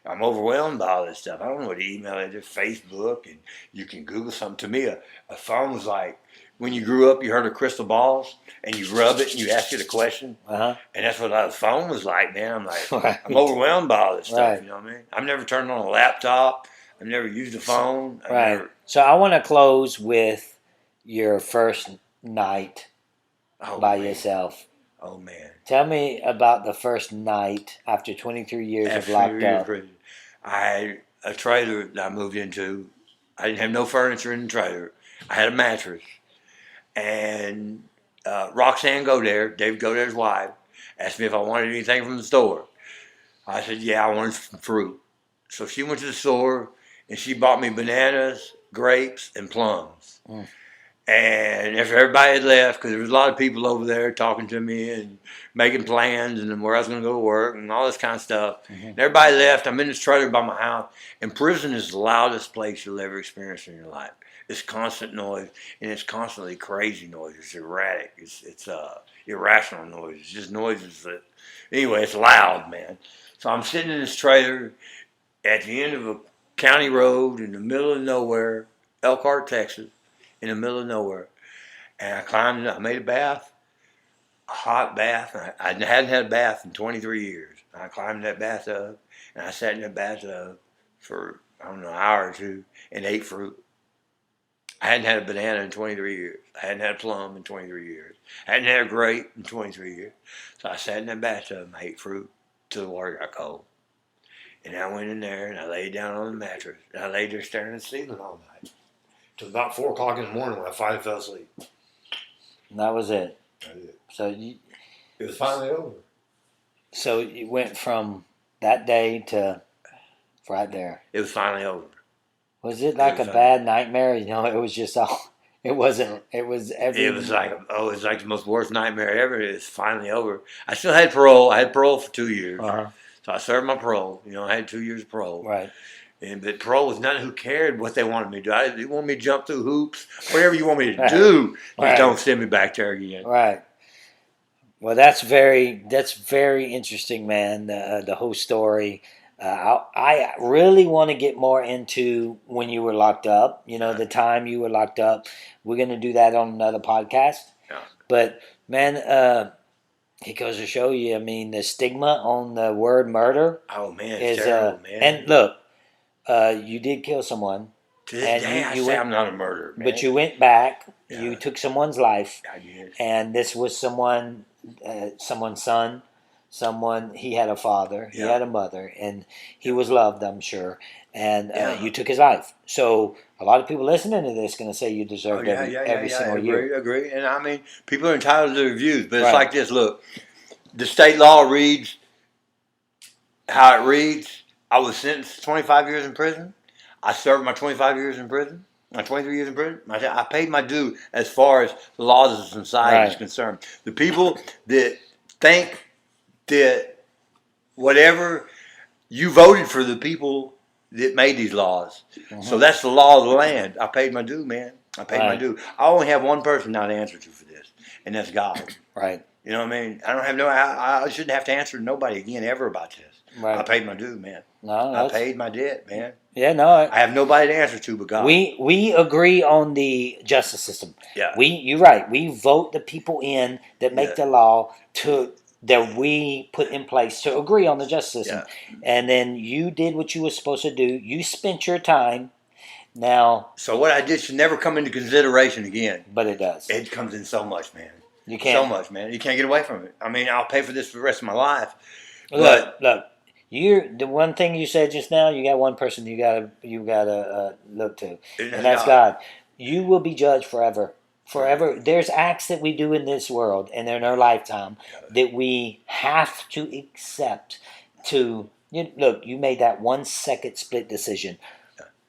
I'm overwhelmed by all this stuff. I don't know what email is, Facebook, and you can Google something. To me, a phone was like when you grew up, you heard of crystal balls, and you rub it and you ask it a question. Uh-huh. And that's what a phone was like, man. I'm like, Right. I'm overwhelmed by all this stuff. Right. You know what I mean? I've never turned on a laptop. I've never used a phone. I've Right. never- So I want to close with your first night oh, by man. yourself. Oh, man. Tell me about the first night after 23 years of After locked years in up. prison, I had a trailer that I moved into. I didn't have no furniture in the trailer. I had a mattress. And Roxanne Godare, David Godare's wife, asked me if I wanted anything from the store. I said, yeah, I wanted some fruit. So she went to the store and she bought me bananas, grapes, and plums. Mm. And after everybody had left, because there was a lot of people over there talking to me and making plans and where I was going to go to work and all this kind of stuff. Mm-hmm. And everybody left. I'm in this trailer by my house. And prison is the loudest place you'll ever experience in your life. It's constant noise, and it's constantly crazy noise. It's erratic. It's irrational noise. It's just noises that, anyway, it's loud, man. So I'm sitting in this trailer at the end of a county road in the middle of nowhere, Elkhart, Texas, in the middle of nowhere. And I climbed, I made a bath, a hot bath. I hadn't had a bath in 23 years. I climbed that bathtub, and I sat in that bathtub for, I don't know, an hour or two and ate fruit. I hadn't had a banana in 23 years. I hadn't had a plum in 23 years. I hadn't had a grape in 23 years. So I sat in that bathtub and I ate fruit till the water got cold. And I went in there and I laid down on the mattress. And I laid there staring at the ceiling all night. Till about 4 o'clock in the morning when I finally fell asleep. And that was it. That was it. So you, It was finally over. so you went from that day to right there. It was finally over. Was it like a was, bad nightmare? You know, it was just all. It wasn't. It was every. It was like, oh, it's like the most worst nightmare ever. It's finally over. I still had parole. I had parole for 2 years. Uh-huh. So I served my parole. You know, I had 2 years of parole. Right. But parole was none who cared what they wanted me to do. They want me to jump through hoops, whatever you want me to Right. do. Just Right. don't send me back there again. Right. Well, that's very interesting, man. The whole story. I really want to get more into when you were locked up. You know, the time you were locked up. We're going to do that on another podcast. Yeah. But man, it goes to show you. I mean, the stigma on the word murder Oh man, is. it's terrible, man. And look, you did kill someone, to this and day, you I say went- I'm not a murderer, man. but you went back. Yeah. You took someone's life. I did. And this was someone's son. Someone, he had a father, he Yeah. had a mother, and he was loved, I'm sure. And Yeah. you took his life. So a lot of people listening to this going to say you deserved every single year. Agree. And I mean, people are entitled to their views, but it's Right. like this. Look, the state law reads how it reads. I was sentenced to 25 years in prison. I served my 25 years in prison. My 23 years in prison. I paid my due as far as the laws of society is Right. concerned. The people that think that whatever you voted for the people that made these laws. So that's the law of the land. I paid my due, man. I paid my Right. due. I only have one person now to answer to for this, and that's God. Right. You know what I mean? I don't have I shouldn't have to answer to nobody again ever about this. Right. I paid my due, man. No, I that's, paid my debt, man. yeah, no. I have nobody to answer to but God. We agree on the justice system. Yeah. You're right. We vote the people in that make Yeah. the law that we put in place to agree on the justice system. And then you did what you were supposed to do. You spent your time. Now, So what I did should never come into consideration again. but it does. It comes in so much, man. You can't. So much, man. You can't get away from it. I mean, I'll pay for this for the rest of my life. Look. You're the one thing you said just now. You got one person you gotta look to, and that's God. You will be judged forever. Forever. There's acts that we do in this world and in our lifetime that we have to accept. Look, you made that 1 second split decision,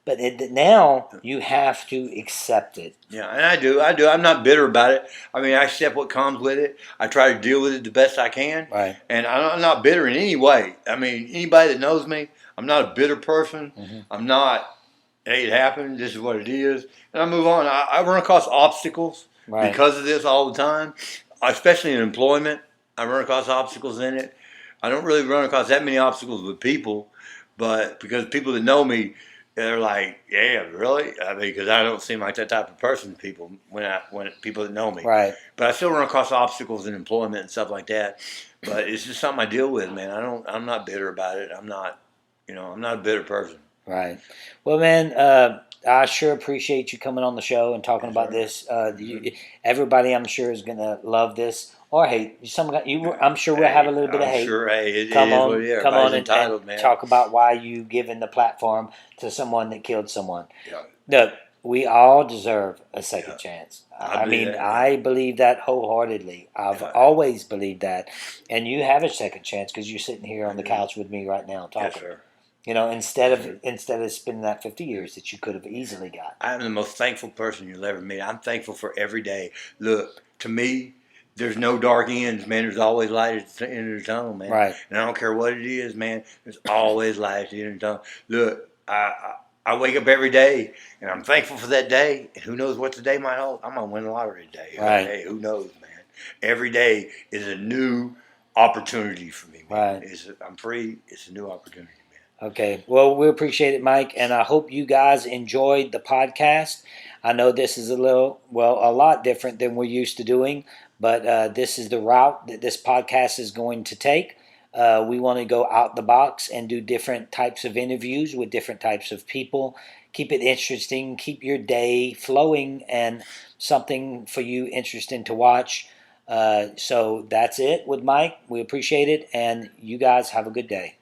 but now you have to accept it. Yeah, and I do. I'm not bitter about it. I mean, I accept what comes with it. I try to deal with it the best I can. Right. And I'm not bitter in any way. I mean, anybody that knows me, I'm not a bitter person. Mm-hmm. I'm not, hey, it happened. This is what it is. And I move on. I run across obstacles Right. because of this all the time, especially in employment. I run across obstacles in it. I don't really run across that many obstacles with people. But because people that know me, they're like, yeah, really? I mean, because I don't seem like that type of person to people when people that know me. Right. But I still run across obstacles in employment and stuff like that. But it's just something I deal with, man. I'm not bitter about it. I'm not a bitter person. Right. Well, man, I sure appreciate you coming on the show and talking about this. Everybody, I'm sure, is going to love this or hate. I'm sure we'll have a little bit of hate. Sure, hey, it Come is on, what it is. come Everybody's on, entitled, and man. talk about why you given the platform to someone that killed someone. Yeah. Look, we all deserve a second chance. I believe that, yeah. I believe that wholeheartly. I've always believed that, and you have a second chance because you're sitting here on the couch with me right now talking. Yes, sir. You know, instead of spending that 50 years that you could have easily got. I'm the most thankful person you'll ever meet. I'm thankful for every day. Look, to me, there's no dark ends, man. There's always light at the end of the tunnel, man. Right. And I don't care what it is, man. There's always light at the end of the tunnel. Look, I wake up every day, and I'm thankful for that day. And who knows what the day might hold? I'm going to win the lottery today. Right. Hey, who knows, man? Every day is a new opportunity for me, man. Right. I'm free. It's a new opportunity. Okay. Well, we appreciate it, Mike, and I hope you guys enjoyed the podcast. I know this is a lot different than we're used to doing, but this is the route that this podcast is going to take. We want to go out the box and do different types of interviews with different types of people. Keep it interesting. Keep your day flowing and something for you interesting to watch. So that's it with Mike. We appreciate it, and you guys have a good day.